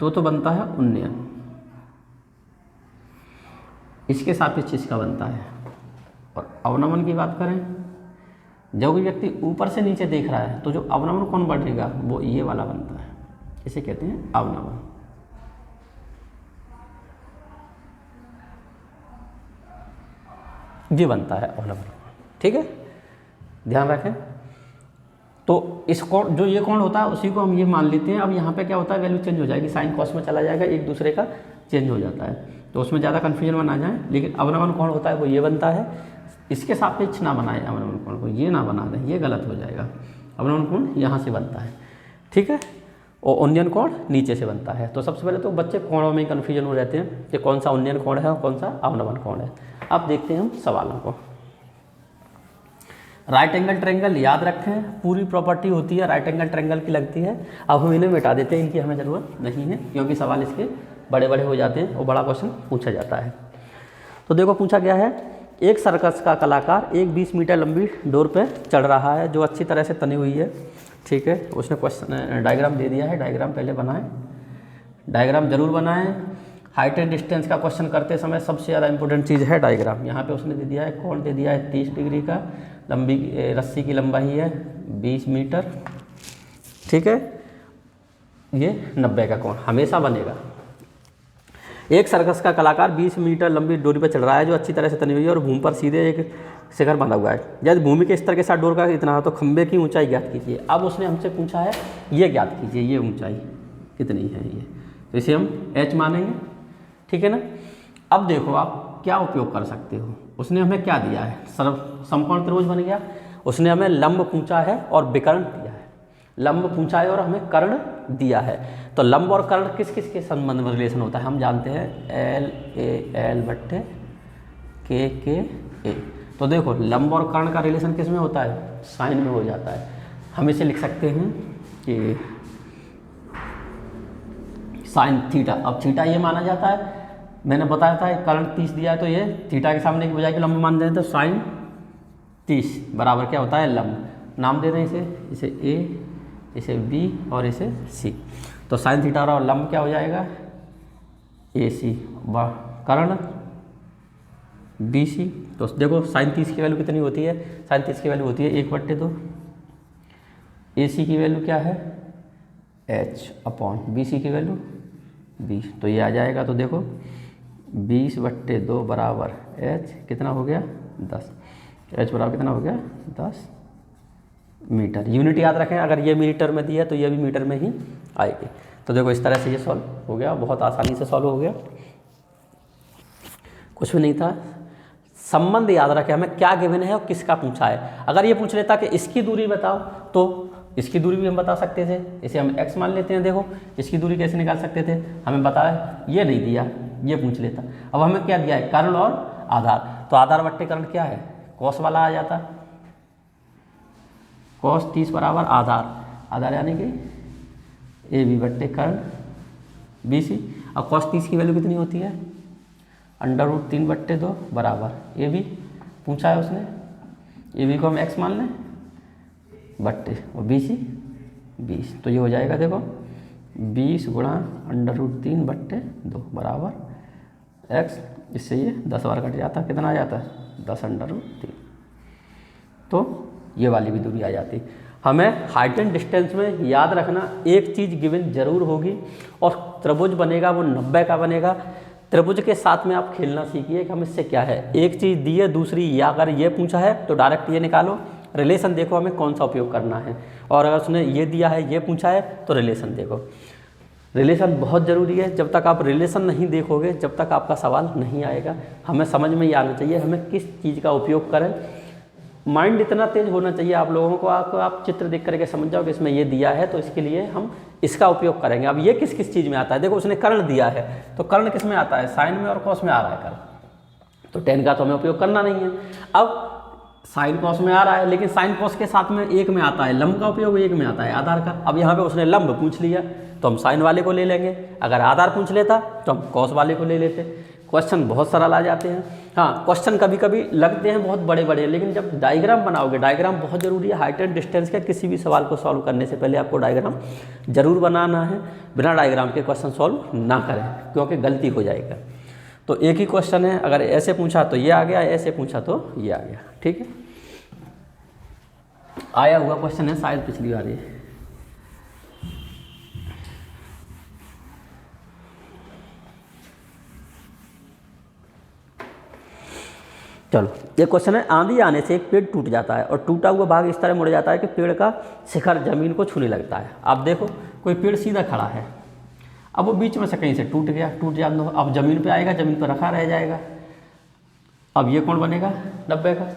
तो बनता है उन्नयन, इसके सापेक्ष इसका बनता है। और अवनमन की बात करें, जब कोई व्यक्ति ऊपर से नीचे देख रहा है तो जो अवनमन कोण बढ़ेगा वो ये वाला बनता है, इसे कहते हैं अवनमन। ये बनता है अवनमन, ठीक है, ध्यान रखें। तो इस कोण जो ये कोण होता है उसी को हम ये मान लेते हैं। अब यहाँ पे क्या होता है वैल्यू चेंज हो जाएगी, साइन कॉस में चला जाएगा, एक दूसरे का चेंज हो जाता है, तो उसमें ज़्यादा कन्फ्यूजन में ना जाए। लेकिन अवनमन कोण होता है वो ये बनता है, इसके सापेक्ष ना बनाए अवनमन कोण को, ये ना बना दें, ये गलत हो जाएगा। अवनमन कोण यहाँ से बनता है, ठीक है, और उन्नयन कोण नीचे से बनता है। तो सबसे पहले तो बच्चे कोणों में कन्फ्यूजन हो रहते हैं कि कौन सा उन्नयन कोण है और कौन सा अवनमन कोण है। अब देखते हैं हम सवालों को। राइट एंगल ट्रायंगल याद रखें, पूरी प्रॉपर्टी होती है राइट एंगल ट्रायंगल की लगती है। अब हम इन्हें मिटा देते हैं, इनकी हमें ज़रूरत नहीं है, क्योंकि सवाल इसके बड़े बड़े हो जाते हैं और बड़ा क्वेश्चन पूछा जाता है। तो देखो पूछा गया है, एक सर्कस का कलाकार एक 20 मीटर लंबी डोर पे चढ़ रहा है जो अच्छी तरह से तनी हुई है। ठीक है, उसने क्वेश्चन डायग्राम दे दिया है, डायग्राम पहले बनाएं, डायग्राम जरूर बनाएं। हाइट एंड डिस्टेंस का क्वेश्चन करते समय सबसे ज़्यादा इंपॉर्टेंट चीज़ है डायग्राम। यहाँ पे उसने दे दिया है, कौन दे दिया है, 30 डिग्री का, लंबी रस्सी की लंबाई है 20 मीटर। ठीक है, ये 90 का कोण हमेशा बनेगा। एक सर्कस का कलाकार 20 मीटर लंबी डोरी पर चढ़ रहा है जो अच्छी तरह से तनी हुई है और भूमि पर सीधे एक शिखर बंधा हुआ है। यदि भूमि के स्तर के साथ डोर का इतना हो तो खंबे की ऊंचाई ज्ञात कीजिए। अब उसने हमसे पूछा है ये ज्ञात कीजिए, ये ऊंचाई कितनी है ये, तो इसे हम h मानेंगे। ठीक है ना। अब देखो आप क्या उपयोग कर सकते हो, उसने हमें क्या दिया है, समकोण त्रिभुज बन गया। उसने हमें लंब पूछा है और विकर्ण दिया है, लंब पूछा है और हमें कर्ण दिया है। तो लंब और कर्ण किस किस के संबंध में रिलेशन होता है, हम जानते हैं एल ए एल बट्टे के ए। तो देखो लंब और कर्ण का रिलेशन किस में होता है, साइन में हो जाता है। हम इसे लिख सकते हैं कि साइन थीटा। अब थीटा ये माना जाता है, मैंने बताया था कर्ण 30 दिया है तो ये थीटा के सामने की बजाय के लंब मान दें तो साइन 30 बराबर क्या होता है, लंब। नाम दे दें इसे ए, इसे बी और इसे सी। तो साइन थीटा और लंब क्या हो जाएगा, ए सी व कर्ण बी सी। तो देखो साइन 30 की वैल्यू कितनी होती है, साइन 30 की वैल्यू होती है 1/2। ए सी की वैल्यू क्या है, h अपॉन बी सी की वैल्यू 20। तो ये आ जाएगा, तो देखो 20/2 बराबर h कितना हो गया 10। h बराबर कितना हो गया 10 मीटर। यूनिट याद रखें, अगर ये मीटर में दी है तो ये भी मीटर में ही आएगी। तो देखो इस तरह से ये सॉल्व हो गया, बहुत आसानी से सॉल्व हो गया, कुछ भी नहीं था। संबंध याद रखें, हमें क्या गिवन है और किसका पूछा है। अगर ये पूछ लेता कि इसकी दूरी बताओ तो इसकी दूरी भी हम बता सकते थे, इसे हम x मान लेते हैं। देखो इसकी दूरी कैसे निकाल सकते थे, हमें बताया ये नहीं दिया, ये पूछ लेता। अब हमें क्या दिया है, कर्ण और आधार। तो आधार बट्टे कर्ण क्या है, कॉस वाला आ जाता, कॉस 30 बराबर आधार यानी कि ए बी बट्टे कर्ण बी सी। अब कॉस 30 की वैल्यू कितनी होती है, √3/2 बराबर ए बी पूछा है उसने, ए बी को हम x मान लें बट्टे और बी सी 20। तो ये हो जाएगा देखो 20 गुणा √3/2 बराबर x। इससे ये 10 बार कट जाता, कितना आ जाता है 10√3। तो ये वाली भी दूरी आ जाती। हमें हाइट एंड डिस्टेंस में याद रखना एक चीज़ गिवन जरूर होगी और त्रिभुज बनेगा वो 90 का बनेगा। त्रिभुज के साथ में आप खेलना सीखिए कि हम इससे क्या है, एक चीज़ दी है दूसरी, या अगर ये पूछा है तो डायरेक्ट ये निकालो, रिलेशन देखो हमें कौन सा उपयोग करना है। और अगर उसने ये दिया है ये पूछा है तो रिलेशन देखो। रिलेशन बहुत ज़रूरी है, जब तक आप रिलेशन नहीं देखोगे जब तक आपका सवाल नहीं आएगा। हमें समझ में ही आना चाहिए हमें किस चीज़ का उपयोग करें। माइंड इतना तेज होना चाहिए आप लोगों को, आप चित्र देख करके समझ जाओ कि इसमें ये दिया है तो इसके लिए हम इसका उपयोग करेंगे। अब ये किस किस चीज़ में आता है, देखो उसने कर्ण दिया है तो कर्ण किस में आता है, साइन में और कॉस में आ रहा है कर्ण, तो टेन का तो हमें उपयोग करना नहीं है। अब साइन कॉस में आ रहा है लेकिन साइन कॉस के साथ में एक में आता है लंब का उपयोग, एक में आता है आधार का। अब यहाँ पे उसने लंब पूछ लिया तो हम साइन वाले को ले लेंगे, अगर आधार पूछ लेता तो हम कॉस वाले को ले लेते। क्वेश्चन बहुत सरल आ जाते हैं। हाँ, क्वेश्चन कभी कभी लगते हैं बहुत बड़े बड़े, लेकिन जब डायग्राम बनाओगे, डायग्राम बहुत ज़रूरी है। हाइट एंड डिस्टेंस के किसी भी सवाल को सॉल्व करने से पहले आपको डायग्राम जरूर बनाना है, बिना डायग्राम के क्वेश्चन सॉल्व ना करें क्योंकि गलती हो जाएगा। तो एक ही क्वेश्चन है, अगर ऐसे पूछा तो ये आ गया, ऐसे पूछा तो ये आ गया। ठीक है, आया हुआ क्वेश्चन है शायद पिछली बार ये। चलो ये क्वेश्चन है, आंधी आने से एक पेड़ टूट जाता है और टूटा हुआ भाग इस तरह मुड़ जाता है कि पेड़ का शिखर जमीन को छूने लगता है। अब देखो कोई पेड़ सीधा खड़ा है, अब वो बीच में से कहीं से टूट गया, टूट जाने दो, अब ज़मीन पे आएगा, ज़मीन पर रखा रह जाएगा। अब ये कौन बनेगा 90 का,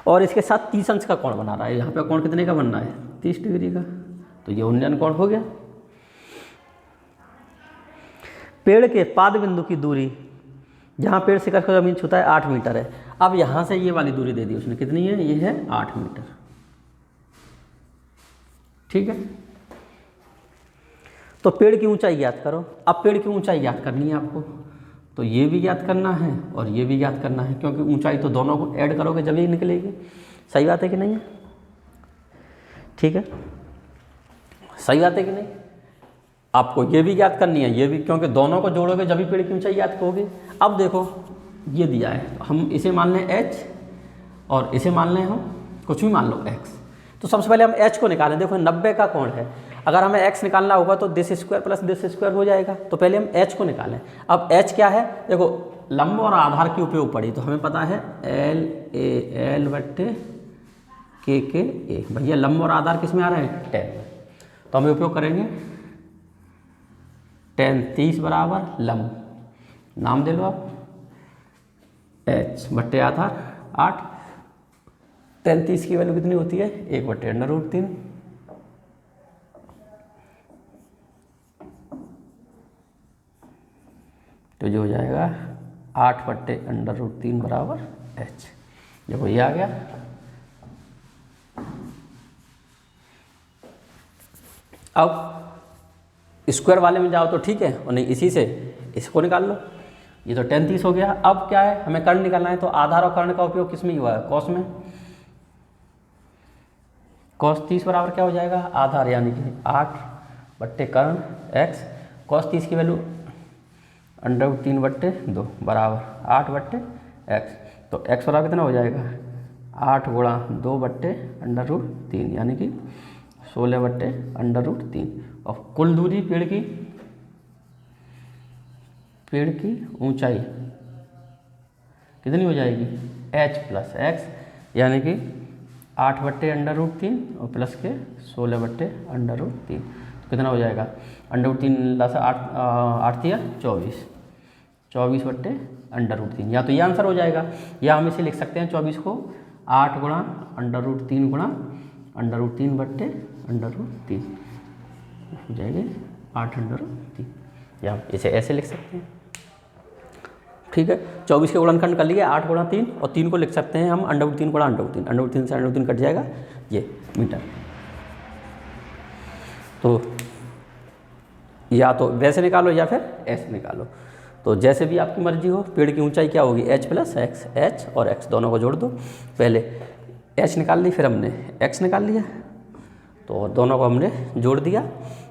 और इसके साथ 30 अंश का कोण बना रहा है। यहाँ पे कोण कितने का बनना है 30 डिग्री का, तो ये उन्नयन कोण हो गया। पेड़ के पाद बिंदु की दूरी जहाँ पेड़ शिखर को जमीन छूता है 8 मीटर है। अब यहाँ से ये वाली दूरी दे दी उसने, कितनी है, ये है 8 मीटर। ठीक है, तो पेड़ की ऊंचाई ज्ञात करो। अब पेड़ की ऊंचाई ज्ञात करनी है आपको, तो ये भी ज्ञात करना है और ये भी ज्ञात करना है, क्योंकि ऊंचाई तो दोनों को ऐड करोगे जब ही निकलेगी। सही बात है कि नहीं है? ठीक है, सही बात है कि नहीं? आपको ये भी ज्ञात करनी है, ये भी, क्योंकि दोनों को जोड़ोगे जब भी पेड़ की ऊंचाई ज्ञात करोगे। अब देखो ये दिया है, तो हम इसे मान लें h और इसे मान लें हम कुछ भी मान लो x। तो सबसे पहले हम h को निकालें। देखो 90 का कोण है, अगर हमें x निकालना होगा तो this square plus this square हो जाएगा। तो पहले हम h को निकालें। अब h क्या है? देखो लंब और आधार की उपयोग पड़ी, तो हमें पता है LAL बट्टे KKA। भैया लंब और आधार किस में आ रहे हैं? 10। तो हम उपयोग करेंगे 10 30 बराबर लंब, नाम दे लो आप h बट्टे आधार 8। 10 30 की वैल्यू कितनी होती है? 1 बट्टे √3। तो जो हो जाएगा 8 बट्टे √3 बराबर h। देखो ये आ गया। अब स्क्वायर वाले में जाओ तो ठीक है, और नहीं इसी से इसको निकाल लो। ये तो 10 30 हो गया। अब क्या है? हमें कर्ण निकालना है, तो आधार और कर्ण का उपयोग किस में हुआ है? कॉस में। कॉस 30 बराबर क्या हो जाएगा? आधार यानी कि 8 बट्टे कर्ण x। कॉस 30 की वैल्यू √3 बट्टे 2 बराबर 8 बट्टे x। तो x बराबर कितना हो जाएगा? 8 गुणा 2 बट्टे √3 यानी कि 16 बट्टे √3। और कुल दूरी पेड़ की ऊंचाई कितनी हो जाएगी? h प्लस x यानी कि 8 बट्टे √3 और प्लस के 16 बट्टे √3। तो कितना हो जाएगा? √3 से 8 दिया 24 बट्टे √3। या तो ये आंसर हो जाएगा, या हम इसे लिख सकते हैं 24 को 8 गुणा √3 गुणा √3 बट्टे √3 हो जाएगी 8 √3, या इसे ऐसे लिख सकते हैं। ठीक है, 24 के गुणनखंड कर लिए 8 गुणा 3, और 3 को लिख सकते हैं हम √3 गुणा √3। √3 से √3 कट जाएगा, ये मीटर। तो या तो वैसे निकालो या फिर ऐसे निकालो, तो जैसे भी आपकी मर्जी हो। पेड़ की ऊंचाई क्या होगी? h plus x। h और x दोनों को जोड़ दो। पहले h निकाल ली, फिर हमने x निकाल लिया, तो दोनों को हमने जोड़ दिया,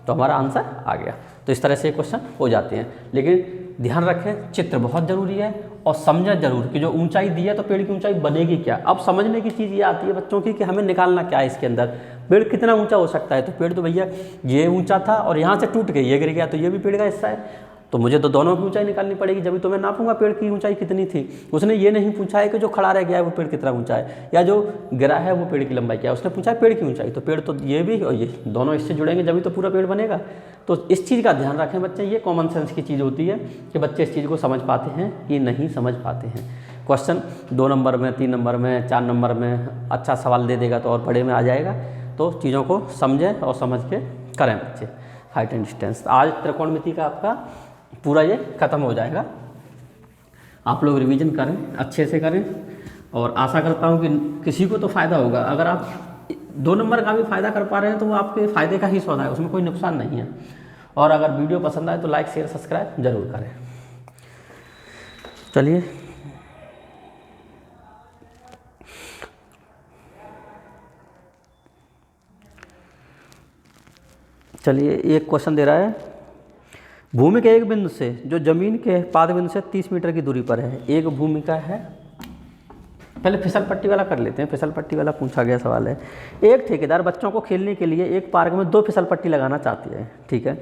तो हमारा आंसर आ गया। तो इस तरह से क्वेश्चन हो जाते हैं। लेकिन ध्यान रखें, चित्र बहुत ज़रूरी है और समझें जरूर कि जो ऊंचाई दी है तो पेड़ की ऊंचाई बनेगी क्या। अब समझने की चीज़ ये आती है बच्चों की कि हमें निकालना क्या है इसके अंदर, पेड़ कितना ऊंचा हो सकता है। तो पेड़ तो भैया ये ऊंचा था और यहाँ से टूट के ये गिर गया, तो ये भी पेड़ का हिस्सा है, तो मुझे तो दोनों की ऊंचाई निकालनी पड़ेगी, जब भी तो मैं नापूंगा पेड़ की ऊंचाई कितनी थी। उसने ये नहीं पूछा है कि जो खड़ा रह गया है वो पेड़ कितना ऊंचा है, या जो गिरा है वो पेड़ की लंबाई क्या है, उसने पूछा है पेड़ की ऊंचाई। तो पेड़ तो ये भी और ये दोनों इससे जुड़ेंगे जब भी तो पूरा पेड़ बनेगा। तो इस चीज़ का ध्यान रखें बच्चे, ये कॉमन सेंस की चीज़ होती है कि बच्चे इस चीज़ को समझ पाते हैं कि नहीं समझ पाते हैं। क्वेश्चन 2 नंबर में, 3 नंबर में, 4 नंबर में अच्छा सवाल दे देगा तो और बड़े में आ जाएगा। तो चीज़ों को समझें और समझ के करें बच्चे। हाइट एंड डिस्टेंस, आज त्रिकोणमिति का आपका पूरा ये ख़त्म हो जाएगा। आप लोग रिवीजन करें, अच्छे से करें, और आशा करता हूँ कि किसी को तो फ़ायदा होगा। अगर आप 2 नंबर का भी फ़ायदा कर पा रहे हैं तो वो आपके फ़ायदे का ही सौदा है, उसमें कोई नुकसान नहीं है। और अगर वीडियो पसंद आए तो लाइक शेयर सब्सक्राइब जरूर करें। चलिए एक क्वेश्चन दे रहा है, भूमि के एक बिंदु से जो जमीन के पाद बिंदु से 30 मीटर की दूरी पर है, एक भूमिका है। पहले फिसल पट्टी वाला कर लेते हैं, फिसल पट्टी वाला पूछा गया सवाल है। एक ठेकेदार बच्चों को खेलने के लिए एक पार्क में 2 फिसल पट्टी लगाना चाहती है, ठीक है।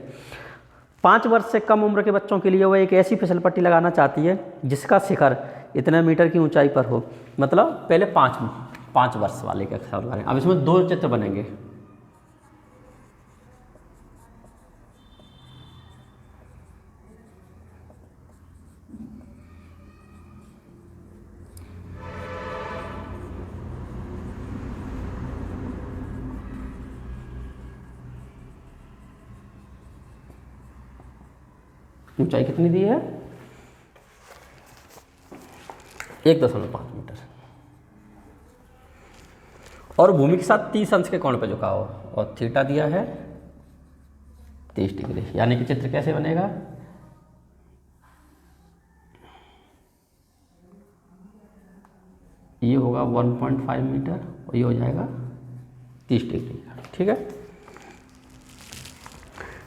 5 वर्ष से कम उम्र के बच्चों के लिए वह एक ऐसी फिसल पट्टी लगाना चाहती है जिसका शिखर इतने मीटर की ऊंचाई पर हो। मतलब पहले 5 वर्ष वाले का सवाल करें। अब इसमें 2 चित्र बनेंगे। ऊंचाई कितनी दी है? 1.5 मीटर, और भूमि के साथ 30 अंश के कोण पर झुका हो, और थीटा दिया है 30 डिग्री, यानी कि चित्र कैसे बनेगा, ये होगा 1.5 मीटर और ये हो जाएगा 30 डिग्री का, ठीक है।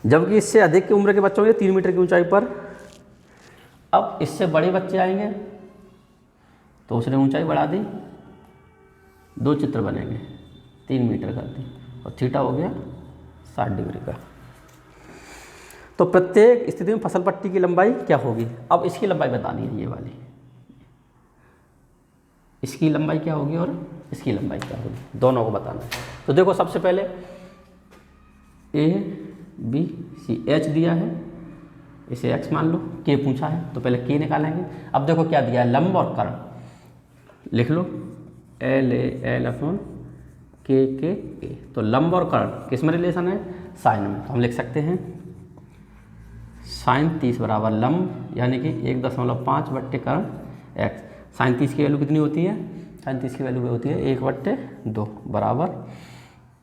जबकि इससे अधिक की उम्र के बच्चों के 3 मीटर की ऊंचाई पर, अब इससे बड़े बच्चे आएंगे तो उसने ऊंचाई बढ़ा दी, 2 चित्र बनेंगे, 3 मीटर कर दी और थीटा हो गया 60 डिग्री का। तो प्रत्येक स्थिति में फसल पट्टी की लंबाई क्या होगी, अब इसकी लंबाई बतानी है, ये वाली, इसकी लंबाई क्या होगी और इसकी लंबाई क्या होगी, दोनों को बताना है। तो देखो सबसे पहले ए बी सी, एच दिया है, इसे एक्स मान लो, के पूछा है तो पहले के निकालेंगे। अब देखो क्या दिया है, लंब और कर्ण, लिख लो एल ए एल अपॉन के ए। तो लंब और कर्ण किस में रिलेशन है, साइन में, तो हम लिख सकते हैं साइन 30 बराबर लंब, यानी कि 1.5 बट्टे कर्ण एक्स। साइन 30 की वैल्यू कितनी होती है, साइन 30 की वैल्यू होती है 1/2 बराबर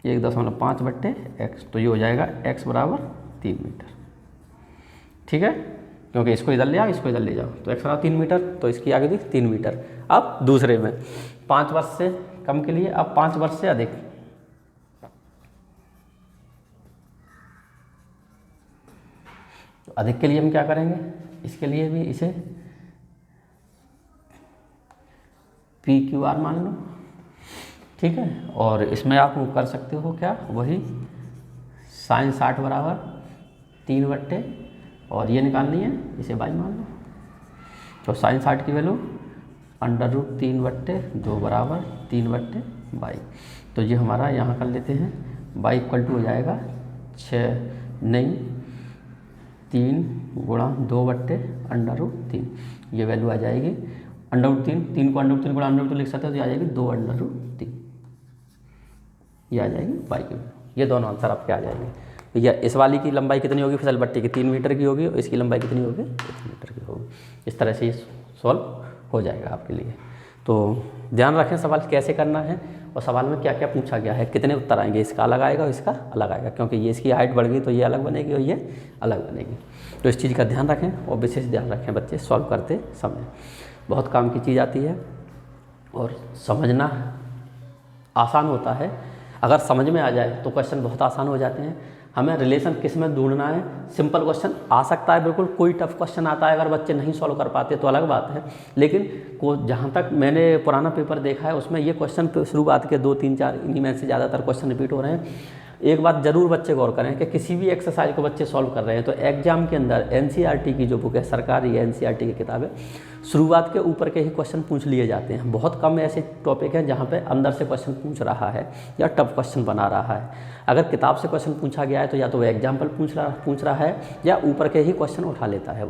1.5 बट्टे एक्स, तो ये हो जाएगा x बराबर 3 मीटर, ठीक है, क्योंकि इसको इधर ले आओ, इसको इधर ले जाओ, तो x बराबर 3 मीटर, तो इसकी आगे थी 3 मीटर। अब दूसरे में 5 वर्ष से कम के लिए, अब 5 वर्ष से अधिक, तो अधिक के लिए हम क्या करेंगे, इसके लिए भी इसे PQR मान लो, ठीक है, और इसमें आप कर सकते हो क्या, वही साइन 60 बराबर 3 बट्टे, और ये निकालनी है, इसे बाई मान लो, तो साइन 60 की वैल्यू √3/2 बराबर 3/22, तो ये हमारा यहाँ कर लेते हैं, बाई इक्वल टू हो जाएगा 3 गुणा 2/√3, ये वैल्यू आ जाएगी √3 को √3 गुणा √2 लिख सकते हो, तो आ जाएगी 2/3, ये आ जाएगी बाई की वैल्यू। ये दोनों आंसर आपके आ जाएंगे। भैया इस वाली की लंबाई कितनी होगी फिसल पट्टी की, 3 मीटर की होगी, और इसकी लंबाई कितनी होगी, 1 मीटर की होगी। इस तरह से ये सॉल्व हो जाएगा आपके लिए। तो ध्यान रखें सवाल कैसे करना है, और सवाल में क्या क्या पूछा गया है, कितने उत्तर आएंगे, इसका अलग आएगा और इसका अलग आएगा, क्योंकि ये इसकी हाइट बढ़ गई तो ये अलग बनेगी और ये अलग बनेगी। तो इस चीज़ का ध्यान रखें और विशेष ध्यान रखें बच्चे सॉल्व करते समय, बहुत काम की चीज़ आती है और समझना आसान होता है। अगर समझ में आ जाए तो क्वेश्चन बहुत आसान हो जाते हैं। हमें रिलेशन किस में ढूंढना है, सिंपल क्वेश्चन आ सकता है बिल्कुल, कोई टफ क्वेश्चन आता है अगर बच्चे नहीं सॉल्व कर पाते तो अलग बात है, लेकिन जहाँ तक मैंने पुराना पेपर देखा है उसमें ये क्वेश्चन शुरुआत के 2 3 4 इन्हीं में से ज़्यादातर क्वेश्चन रिपीट हो रहे हैं। एक बात जरूर बच्चे गौर करें कि किसी भी एक्सरसाइज को बच्चे सॉल्व कर रहे हैं तो एग्जाम के अंदर NCERT की जो बुक है, सरकारी NCERT की किताबें, शुरुआत के ऊपर के ही क्वेश्चन पूछ लिए जाते हैं। बहुत कम ऐसे टॉपिक हैं जहाँ पे अंदर से क्वेश्चन पूछ रहा है या टफ क्वेश्चन बना रहा है। अगर किताब से क्वेश्चन पूछा गया है तो या तो वो एग्जाम्पल पूछ रहा है या ऊपर के ही क्वेश्चन उठा लेता है।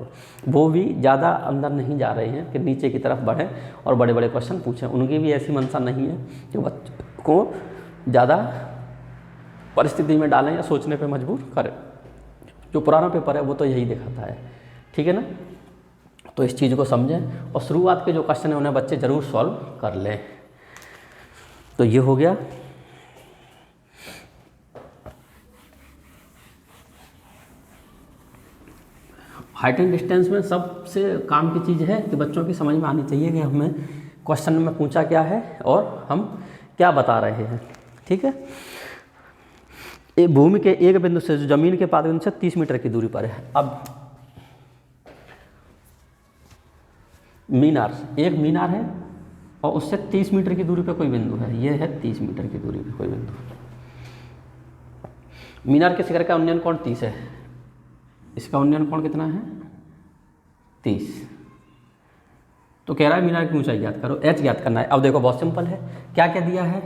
वो भी ज़्यादा अंदर नहीं जा रहे हैं कि नीचे की तरफ बढ़ें और बड़े बड़े क्वेश्चन पूछें, उनकी भी ऐसी मंशा नहीं है कि बच्चों को ज़्यादा परिस्थिति में डालें या सोचने पे मजबूर करें। जो पुराना पेपर है वो तो यही दिखाता है, ठीक है ना। तो इस चीज़ को समझें और शुरुआत के जो क्वेश्चन है उन्हें बच्चे ज़रूर सॉल्व कर लें। तो ये हो गया। हाइट एंड डिस्टेंस में सबसे काम की चीज़ है कि बच्चों की समझ में आनी चाहिए कि हमें क्वेश्चन में पूछा क्या है और हम क्या बता रहे हैं, ठीक है। एक भूमि के एक बिंदु से जो जमीन के पाद बिंदु से 30 मीटर की दूरी पर है। अब मीनार, एक मीनार है और उससे 30 मीटर की दूरी पर कोई बिंदु है, ये है 30 मीटर की दूरी पर कोई बिंदु। मीनार के शिखर का उन्नयन कोण 30 है, इसका उन्नयन कोण कितना है 30। तो कह रहा है मीनार की ऊंचाई ज्ञात करो, h ज्ञात करना है। अब देखो बहुत सिंपल है, क्या क्या दिया है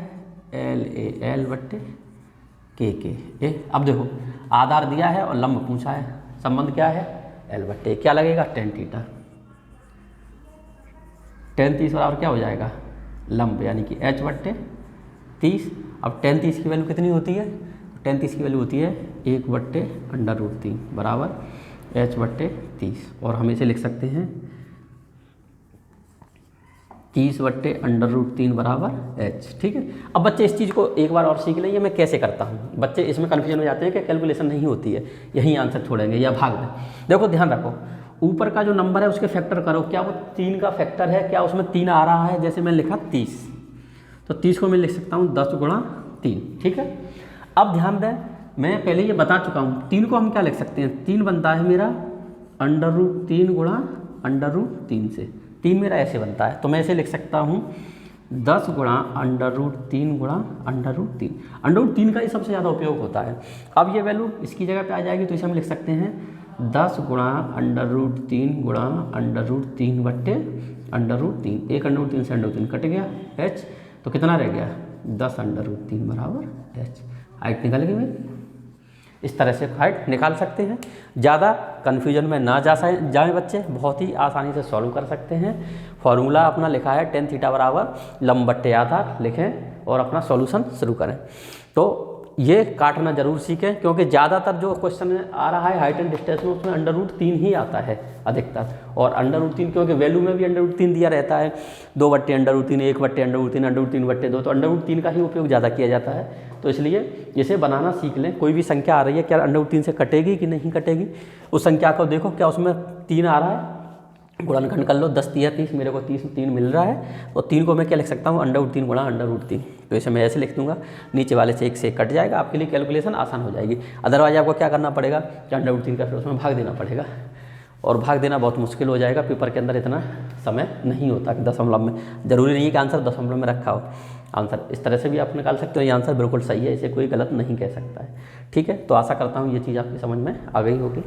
LA/L/K। अब देखो आधार दिया है और लंब पूछा है, संबंध क्या है L/A, क्या लगेगा tan थीटा। tan 30 बराबर क्या हो जाएगा लंब, यानी कि h/30। अब tan 30 की वैल्यू कितनी होती है, tan 30 की वैल्यू होती है 1/√3 बराबर h/30, और हम इसे लिख सकते हैं 30/√3 बराबर h। ठीक है, अब बच्चे इस चीज़ को एक बार और सीख लें, ये मैं कैसे करता हूँ। बच्चे इसमें कन्फ्यूजन हो जाते हैं कि कैलकुलेशन नहीं होती है, यहीं आंसर छोड़ेंगे या भाग दें। देखो ध्यान रखो, ऊपर का जो नंबर है उसके फैक्टर करो, क्या वो 3 का फैक्टर है, क्या उसमें 3 आ रहा है। जैसे मैं लिखा 30, तो 30 को मैं लिख सकता हूँ 10 गुणा 3। ठीक है, अब ध्यान दें, मैं पहले ये बता चुका हूँ, 3 को हम क्या लिख सकते हैं, 3 बनता है मेरा √3 गुणा √3 से, 3 मेरा ऐसे बनता है। तो मैं ऐसे लिख सकता हूँ 10 गुणा √3 गुणा √3। √3 का ही सबसे ज़्यादा उपयोग होता है। अब ये वैल्यू इसकी जगह पे आ जाएगी, तो इसे हम लिख सकते हैं 10 गुणा √3 गुणा √3 बट्टे √3। एक √3 से √3 कट गया, h तो कितना रह गया 10 √3 बराबर h। हाइट निकल गई मेरी। इस तरह से हाइट निकाल सकते हैं। ज़्यादा कन्फ्यूजन में ना जाएं बच्चे, बहुत ही आसानी से सॉल्व कर सकते हैं। फॉर्मूला अपना लिखा है tan थीटा बराबर लंब बट्टे आधार, लिखें और अपना सॉल्यूशन शुरू करें। तो ये काटना जरूर सीखें, क्योंकि ज़्यादातर जो क्वेश्चन आ रहा है हाइट एंड डिस्टेंस में, उसमें √3 ही आता है अधिकतर। और √3 क्योंकि वैल्यू में भी √3 दिया रहता है, 2/√3, 1/√3, √3/2, तो √3 का ही उपयोग ज़्यादा किया जाता है। तो इसलिए इसे बनाना सीख लें। कोई भी संख्या आ रही है, क्या √3 से कटेगी कि नहीं कटेगी, उस संख्या को देखो क्या उसमें 3 आ रहा है, गुणनखंड कर लो, 10 3 30, मेरे को 3 मिल रहा है, तो 3 को मैं क्या लिख सकता हूँ √3 गुणा √3। तो इसे मैं ऐसे लिख दूंगा, नीचे वाले से 1 से कट जाएगा, आपके लिए कैलकुलेशन आसान हो जाएगी। अदरवाइज आपको क्या करना पड़ेगा, √3 का फिर उसमें भाग देना पड़ेगा, और भाग देना बहुत मुश्किल हो जाएगा। पेपर के अंदर इतना समय नहीं होता कि दशमलव में, ज़रूरी नहीं है कि आंसर दशमलव में रखा हो। आंसर इस तरह से भी आप निकाल सकते हो, ये आंसर बिल्कुल सही है, इसे कोई गलत नहीं कह सकता है। ठीक है, तो आशा करता हूँ ये चीज़ आपकी समझ में आ गई होगी।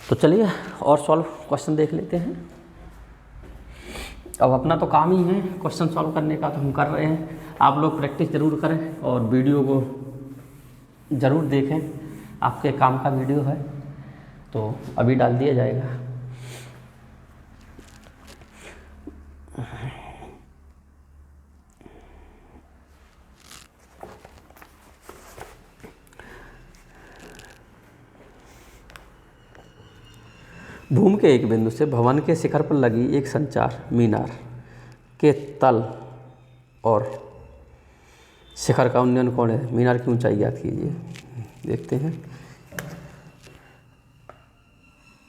तो चलिए और सॉल्व क्वेश्चन देख लेते हैं। अब अपना तो काम ही है क्वेश्चन सॉल्व करने का, तो हम कर रहे हैं। आप लोग प्रैक्टिस ज़रूर करें और वीडियो को ज़रूर देखें, आपके काम का वीडियो है, तो अभी डाल दिया जाएगा। भूमि के एक बिंदु से भवन के शिखर पर लगी एक संचार मीनार के तल और शिखर का उन्नयन कोण है। मीनार की ऊंचाई ज्ञात कीजिए। देखते हैं,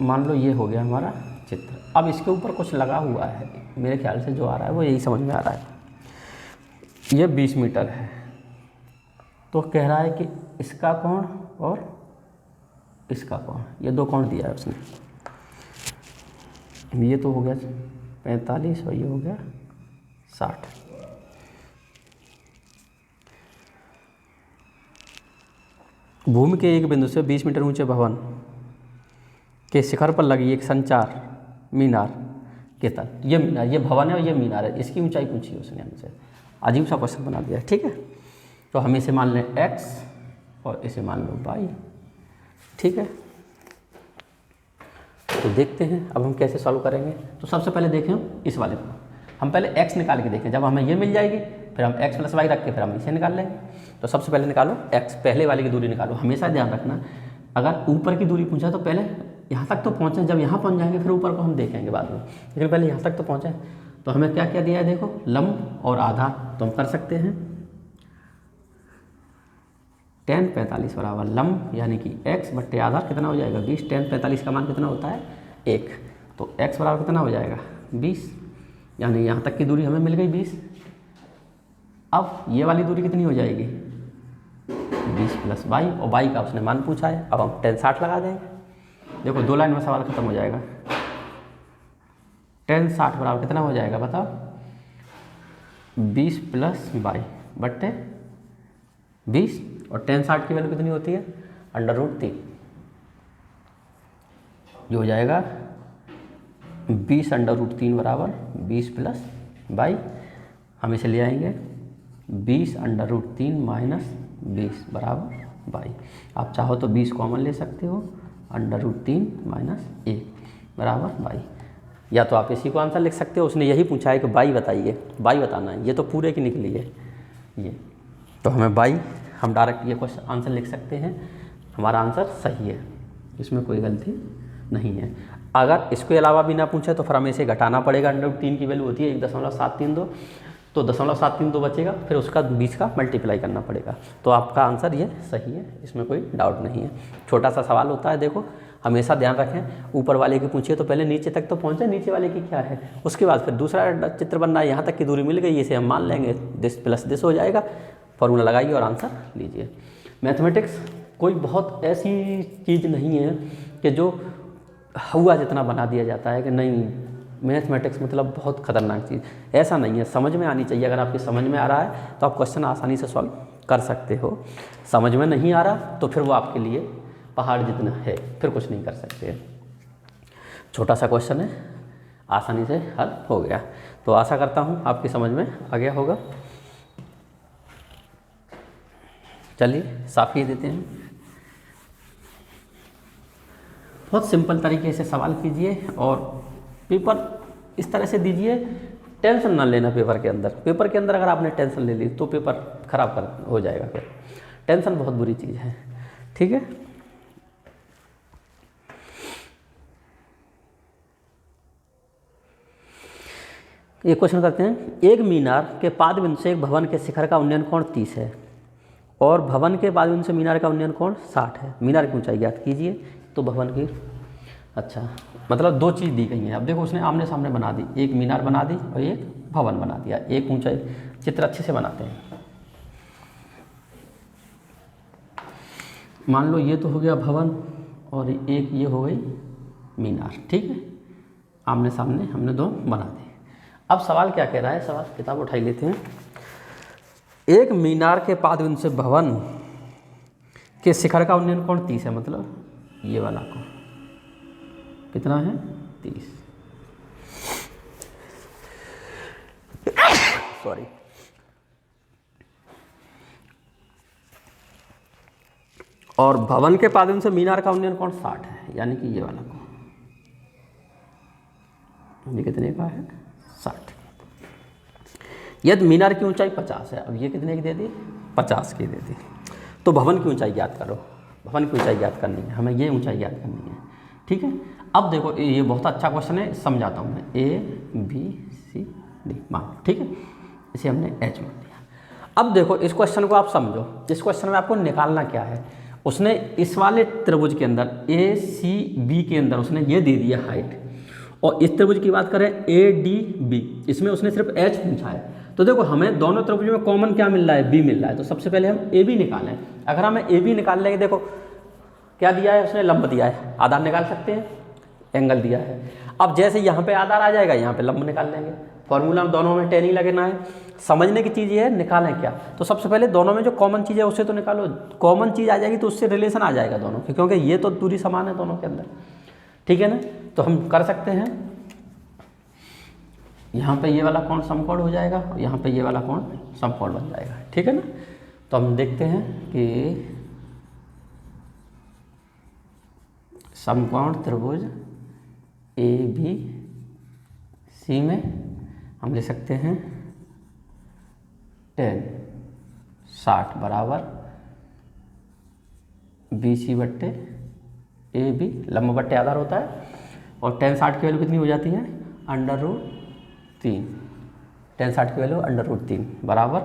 मान लो ये हो गया हमारा चित्र। अब इसके ऊपर कुछ लगा हुआ है, मेरे ख्याल से जो आ रहा है वो यही समझ में आ रहा है। ये 20 मीटर है, तो कह रहा है कि इसका कोण और इसका कोण, ये 2 कोण दिया है उसने। ये तो हो गया 45 और ये हो गया 60। भूमि के एक बिंदु से 20 मीटर ऊंचे भवन के शिखर पर लगी एक संचार मीनार के तल, ये मीनार, ये भवन है और ये मीनार है, इसकी ऊंचाई पूछी उसने हमसे। अजीब सा क्वेश्चन बना दिया है। ठीक है, तो हम इसे मान लें x और इसे मान लो y। ठीक है, तो देखते हैं अब हम कैसे सॉल्व करेंगे। तो सबसे पहले देखें इस वाले को, हम पहले x निकाल के देखें। जब हमें ये मिल जाएगी फिर हम x + y रख के फिर हम इसे निकाल लेंगे। तो सबसे पहले निकालो x, पहले वाले की दूरी निकालो। हमेशा ध्यान रखना, अगर ऊपर की दूरी पूछा तो पहले यहाँ तक तो पहुँचे, जब यहाँ पहुँच जाएंगे फिर ऊपर को हम देखेंगे बाद में, लेकिन पहले यहाँ तक तो पहुँचे। तो हमें क्या क्या दिया है, देखो लंब और आधार, तो हम कर सकते हैं tan 45 बराबर लंब यानी कि x बट्टे आधार कितना हो जाएगा 20। tan 45 का मान कितना होता है 1, तो x बराबर कितना हो जाएगा 20, यानी यहाँ तक की दूरी हमें मिल गई 20। अब ये वाली दूरी कितनी हो जाएगी 20 + y, और y का उसने मान पूछा है। अब हम tan 60 लगा देंगे। देखो 2 लाइन में सवाल खत्म हो जाएगा। tan 60 बराबर कितना हो जाएगा बताओ 20 + y बट्टे 20, और tan 60 की वैल्यू कितनी होती है √3, जो हो जाएगा 20 √3 बराबर 20 + y। हम इसे ले आएंगे 20 √3 - 20 बराबर y। आप चाहो तो 20 कॉमन ले सकते हो, √3 - 1 बराबर y। या तो आप इसी को आंसर लिख सकते हो, उसने यही पूछा है कि y बताइए, y बताना है, ये तो पूरे की निकली है। ये। तो हमें बाई, हम डायरेक्ट ये क्वेश्चन आंसर लिख सकते हैं, हमारा आंसर सही है, इसमें कोई गलती नहीं है। अगर इसके अलावा भी ना पूछे तो फिर हमें इसे घटाना पड़ेगा। √3 की वैल्यू होती है 1.732, तो 0.732 बचेगा, फिर उसका 20 का मल्टीप्लाई करना पड़ेगा। तो आपका आंसर ये सही है, इसमें कोई डाउट नहीं है। छोटा सा सवाल होता है, देखो हमेशा ध्यान रखें, ऊपर वाले की पूछिए तो पहले नीचे तक तो पहुँचे, नीचे वाले की क्या है, उसके बाद फिर दूसरा चित्र बनना है, यहाँ तक की दूरी मिल गई, इसे हम मान लेंगे, दिस प्लस दिस हो जाएगा, फॉर्मूला लगाइए और आंसर लीजिए। मैथमेटिक्स कोई बहुत ऐसी चीज़ नहीं है कि जो हुआ जितना बना दिया जाता है कि नहीं, मैथमेटिक्स मतलब बहुत खतरनाक चीज़, ऐसा नहीं है। समझ में आनी चाहिए। अगर आपकी समझ में आ रहा है तो आप क्वेश्चन आसानी से सॉल्व कर सकते हो, समझ में नहीं आ रहा तो फिर वो आपके लिए पहाड़ जितना है, फिर कुछ नहीं कर सकते। छोटा सा क्वेश्चन है, आसानी से हल हो गया। तो आशा करता हूँ आपकी समझ में आ गया होगा। चलिए साफी देते हैं। बहुत सिंपल तरीके से सवाल कीजिए और पेपर इस तरह से दीजिए, टेंशन ना लेना पेपर के अंदर। पेपर के अंदर अगर आपने टेंशन ले ली तो पेपर खराब हो जाएगा। फिर टेंशन बहुत बुरी चीज़ है, ठीक है। ये क्वेश्चन करते हैं, एक मीनार के पाद बिंदु से एक भवन के शिखर का उन्नयन कोण 30 है और भवन के पाद बिंदु से मीनार का उन्नयन कोण 60 है। मीनार की ऊंचाई ज्ञात कीजिए। तो भवन की, अच्छा मतलब दो चीज़ दी गई हैं। अब देखो उसने आमने सामने बना दी, एक मीनार बना दी और एक भवन बना दिया। एक ऊंचाई, चित्र अच्छे से बनाते हैं। मान लो ये तो हो गया भवन और एक ये हो गई मीनार, ठीक है। आमने सामने हमने दो बना दिए। अब सवाल क्या कह रहा है, सवाल किताब उठाई लेते हैं। एक मीनार के पाद बिंदु से भवन के शिखर का उन्नयन कोण 30 है, मतलब ये वाला कोण कितना है, 30। सॉरी। और भवन के पाद बिंदु से मीनार का उन्नयन कोण 60 है, यानी कि ये वाला कोण, ये कितने का है, 60। यदि मीनार की ऊंचाई 50 है, अब ये कितने की दे दी, 50 की दे दी, तो भवन की ऊंचाई ज्ञात करो। भवन की ऊंचाई ज्ञात करनी है, हमें ये ऊंचाई ज्ञात करनी है, ठीक है। अब देखो ये बहुत अच्छा क्वेश्चन है, समझाता हूँ मैं। ABCD मान, ठीक है, इसे हमने H मान दिया। अब देखो इस क्वेश्चन को आप समझो। इस क्वेश्चन में आपको निकालना क्या है, उसने इस वाले त्रिभुज के अंदर ACB के अंदर उसने ये दे दिया हाइट, और इस त्रिभुज की बात करें ADB, इसमें उसने सिर्फ H पूछा है। तो देखो हमें दोनों त्रिभुजों में कॉमन क्या मिल रहा है, B मिल रहा है। तो सबसे पहले हम AB निकालें। अगर हमें AB निकाल लेंगे, देखो क्या दिया है उसने, लंब दिया है, आधार निकाल सकते हैं, एंगल दिया है। अब जैसे यहाँ पे आधार आ जाएगा, यहाँ पे लंब निकाल लेंगे। फॉर्मूला दोनों में 10 ही लगना है। समझने की चीज़ ये है, निकालें क्या। तो सबसे पहले दोनों में जो कॉमन चीज़ है उससे तो निकालो, कॉमन चीज़ आ जाएगी तो उससे रिलेशन आ जाएगा दोनों की, क्योंकि ये तो दूरी समान है दोनों के अंदर, ठीक है ना। तो हम कर सकते हैं, यहाँ पे ये वाला कोण समकोण हो जाएगा और यहाँ पे ये वाला कोण समकोण बन जाएगा, ठीक है ना। तो हम देखते हैं कि समकोण त्रिभुज ABC में हम ले सकते हैं 10 60 बराबर BC बट्टे AB, लंब बट्टे आधार होता है। और 10 60 की वैल्यू कितनी हो जाती है, √3। 10 60 की वैल्यू √3 बराबर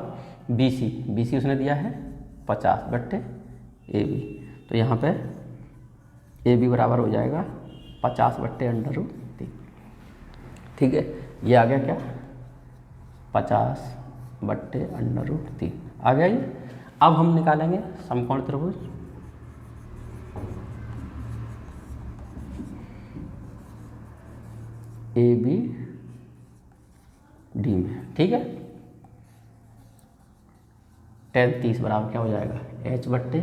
BC उसने दिया है 50 बट्टे AB। तो यहाँ पे AB बराबर हो जाएगा 50 बट्टे √3, ठीक है। ये आ गया क्या, 50 बट्टे √3 आ गया ये। अब हम निकालेंगे समकोण त्रिभुज ABD में, ठीक है। 10 30 बराबर क्या हो जाएगा, H बट्टे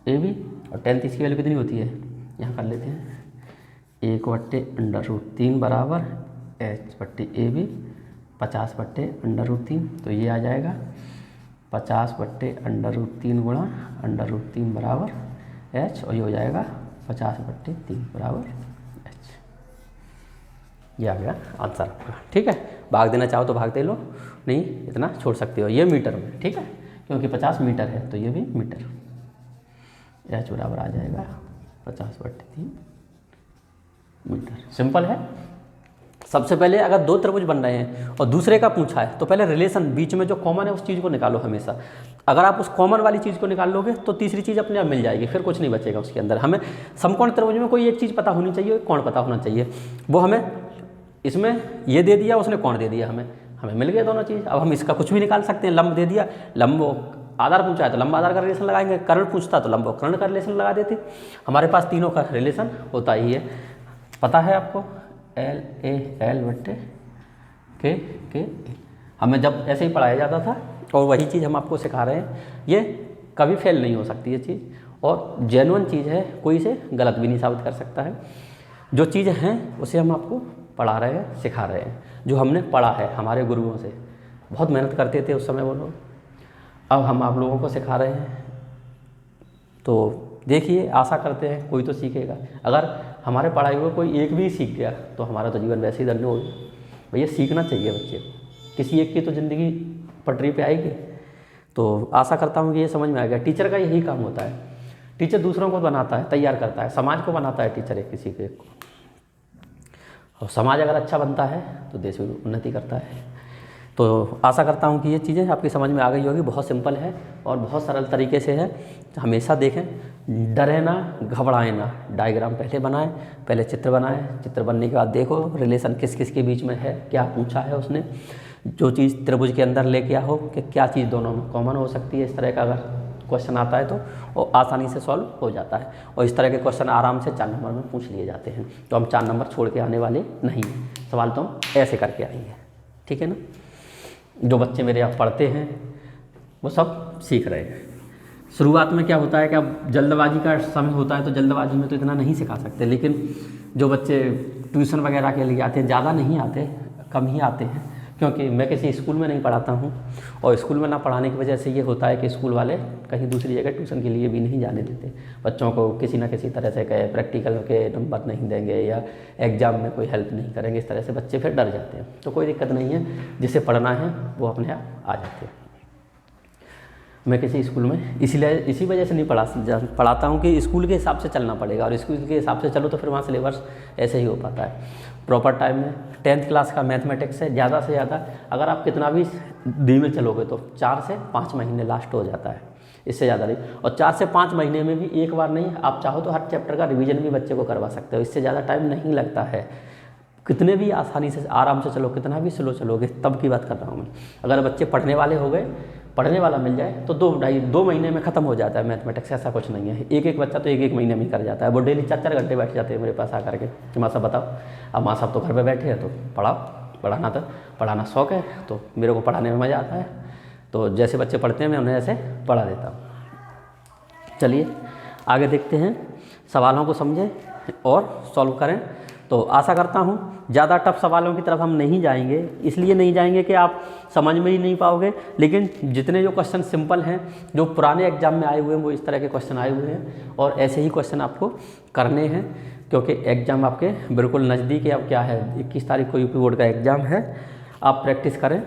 AB, और 10 30 की वैल्यू कितनी होती है, यहाँ कर लेते हैं, 1 बट्टे √3 बराबर H बट्टे AB, 50 बट्टे √3। तो ये आ जाएगा 50 बट्टे √3 गुणा √3 बराबर H, और ये हो जाएगा 50 बट्टे 3 बराबर H। ये आ गया आंसर आपका, ठीक है। भाग देना चाहो तो भाग दे लो, नहीं इतना छोड़ सकते हो। ये मीटर में, ठीक है, क्योंकि 50 मीटर है तो ये भी मीटर, एच बराबर आ जाएगा 50/3 मीटर। सिंपल है। सबसे पहले अगर दो त्रिभुज बन रहे हैं और दूसरे का पूछा है तो पहले रिलेशन बीच में जो कॉमन है उस चीज़ को निकालो हमेशा। अगर आप उस कॉमन वाली चीज़ को निकाल लोगे तो तीसरी चीज़ अपने आप मिल जाएगी, फिर कुछ नहीं बचेगा उसके अंदर। हमें समकोण त्रिभुज में कोई एक चीज़ पता होनी चाहिए, कोण पता होना चाहिए। वो हमें इसमें ये दे दिया, उसने कोण दे दिया, हमें मिल गया दोनों चीज़। अब हम इसका कुछ भी निकाल सकते हैं। लंब दे दिया, लंब आधार पूछा है तो लंब आधार का रिलेशन लगाएंगे, कर्ण पूछता तो लंब कर्ण का रिलेशन लगा देते। हमारे पास तीनों का रिलेशन होता ही है। पता है आपको L/A/L/K हमें जब ऐसे ही पढ़ाया जाता था और वही चीज़ हम आपको सिखा रहे हैं। ये कभी फेल नहीं हो सकती ये चीज़, और जेन्युइन चीज़ है, कोई इसे गलत भी नहीं साबित कर सकता है। जो चीज़ें हैं उसे हम आपको पढ़ा रहे हैं, सिखा रहे हैं, जो हमने पढ़ा है हमारे गुरुओं से। बहुत मेहनत करते थे उस समय वो लोग, अब हम आप लोगों को सिखा रहे हैं। तो देखिए, आशा करते हैं कोई तो सीखेगा। अगर हमारे पढ़ाई हुए कोई एक भी सीख गया तो हमारा तो जीवन वैसे ही धन्य हो गया। भैया सीखना चाहिए बच्चे को, किसी एक की तो ज़िंदगी पटरी पे आएगी। तो आशा करता हूँ कि ये समझ में आ गया। टीचर का यही काम होता है, टीचर दूसरों को बनाता है, तैयार करता है, समाज को बनाता है टीचर एक किसी के को। और समाज अगर अच्छा बनता है तो देश भी उन्नति करता है। तो आशा करता हूँ कि ये चीज़ें आपकी समझ में आ गई होगी। बहुत सिंपल है और बहुत सरल तरीके से है। हमेशा देखें, डरे ना, घबराएं ना। डायग्राम पहले बनाएं, पहले चित्र बनाएं, चित्र बनने के बाद देखो रिलेशन किस किस के बीच में है, क्या पूछा है उसने। जो चीज़ त्रिभुज के अंदर लेके आओ कि क्या चीज़ दोनों में कॉमन हो सकती है। इस तरह का अगर क्वेश्चन आता है तो वो आसानी से सॉल्व हो जाता है, और इस तरह के क्वेश्चन आराम से 4 नंबर में पूछ लिए जाते हैं। तो हम 4 नंबर छोड़ के आने वाले नहीं हैं, सवाल तो हम ऐसे करके आएंगे, ठीक है ना। जो बच्चे मेरे यहाँ पढ़ते हैं वो सब सीख रहे हैं। शुरुआत में क्या होता है कि अब जल्दबाजी का समय होता है तो जल्दबाजी में तो इतना नहीं सिखा सकते, लेकिन जो बच्चे ट्यूशन वगैरह के लिए आते हैं, ज़्यादा नहीं आते, कम ही आते हैं, क्योंकि मैं किसी स्कूल में नहीं पढ़ाता हूँ, और स्कूल में ना पढ़ाने की वजह से ये होता है कि स्कूल वाले कहीं दूसरी जगह ट्यूशन के लिए भी नहीं जाने देते बच्चों को। किसी ना किसी तरह से कहे प्रैक्टिकल के नंबर नहीं देंगे या एग्ज़ाम में कोई हेल्प नहीं करेंगे, इस तरह से बच्चे फिर डर जाते हैं। तो कोई दिक्कत नहीं है, जिसे पढ़ना है वो अपने आप आ जाते हैं। मैं किसी स्कूल में इसी वजह से नहीं पढ़ाता हूँ कि स्कूल के हिसाब से चलना पड़ेगा, और स्कूल के हिसाब से चलो तो फिर वहाँ सिलेबस ऐसे ही हो पाता है। प्रॉपर टाइम में 10th क्लास का मैथमेटिक्स है, ज़्यादा से ज़्यादा अगर आप कितना भी धीमे चलोगे तो 4 से 5 महीने लास्ट हो जाता है, इससे ज़्यादा नहीं। और 4 से 5 महीने में भी एक बार नहीं, आप चाहो तो हर चैप्टर का रिवीजन भी बच्चे को करवा सकते हो, इससे ज़्यादा टाइम नहीं लगता है। कितने भी आसानी से आराम से चलो, कितना भी स्लो चलोगे, तब की बात कर रहा हूँ मैं। अगर बच्चे पढ़ने वाले हो गए, पढ़ने वाला मिल जाए तो 2 महीने में ख़त्म हो जाता है मैथमेटिक्स। ऐसा कुछ नहीं है, एक बच्चा तो एक महीने में कर जाता है। वो डेली 4-4 घंटे बैठ जाते हैं मेरे पास आकर के कि माँ साहब बताओ। अब माँ साहब तो घर पे बैठे हैं तो पढ़ाओ, पढ़ाना शौक़ है तो मेरे को पढ़ाने में मज़ा आता है। तो जैसे बच्चे पढ़ते हैं मैं उन्हें ऐसे पढ़ा देता हूँ। चलिए आगे देखते हैं, सवालों को समझें और सॉल्व करें। तो आशा करता हूँ ज़्यादा टफ सवालों की तरफ हम नहीं जाएंगे, इसलिए नहीं जाएंगे कि आप समझ में ही नहीं पाओगे, लेकिन जितने जो क्वेश्चन सिंपल हैं, जो पुराने एग्जाम में आए हुए हैं, वो इस तरह के क्वेश्चन आए हुए हैं, और ऐसे ही क्वेश्चन आपको करने हैं, क्योंकि एग्ज़ाम आपके बिल्कुल नज़दीक है। अब क्या है, 21 तारीख को यूपी बोर्ड का एग्ज़ाम है। आप प्रैक्टिस करें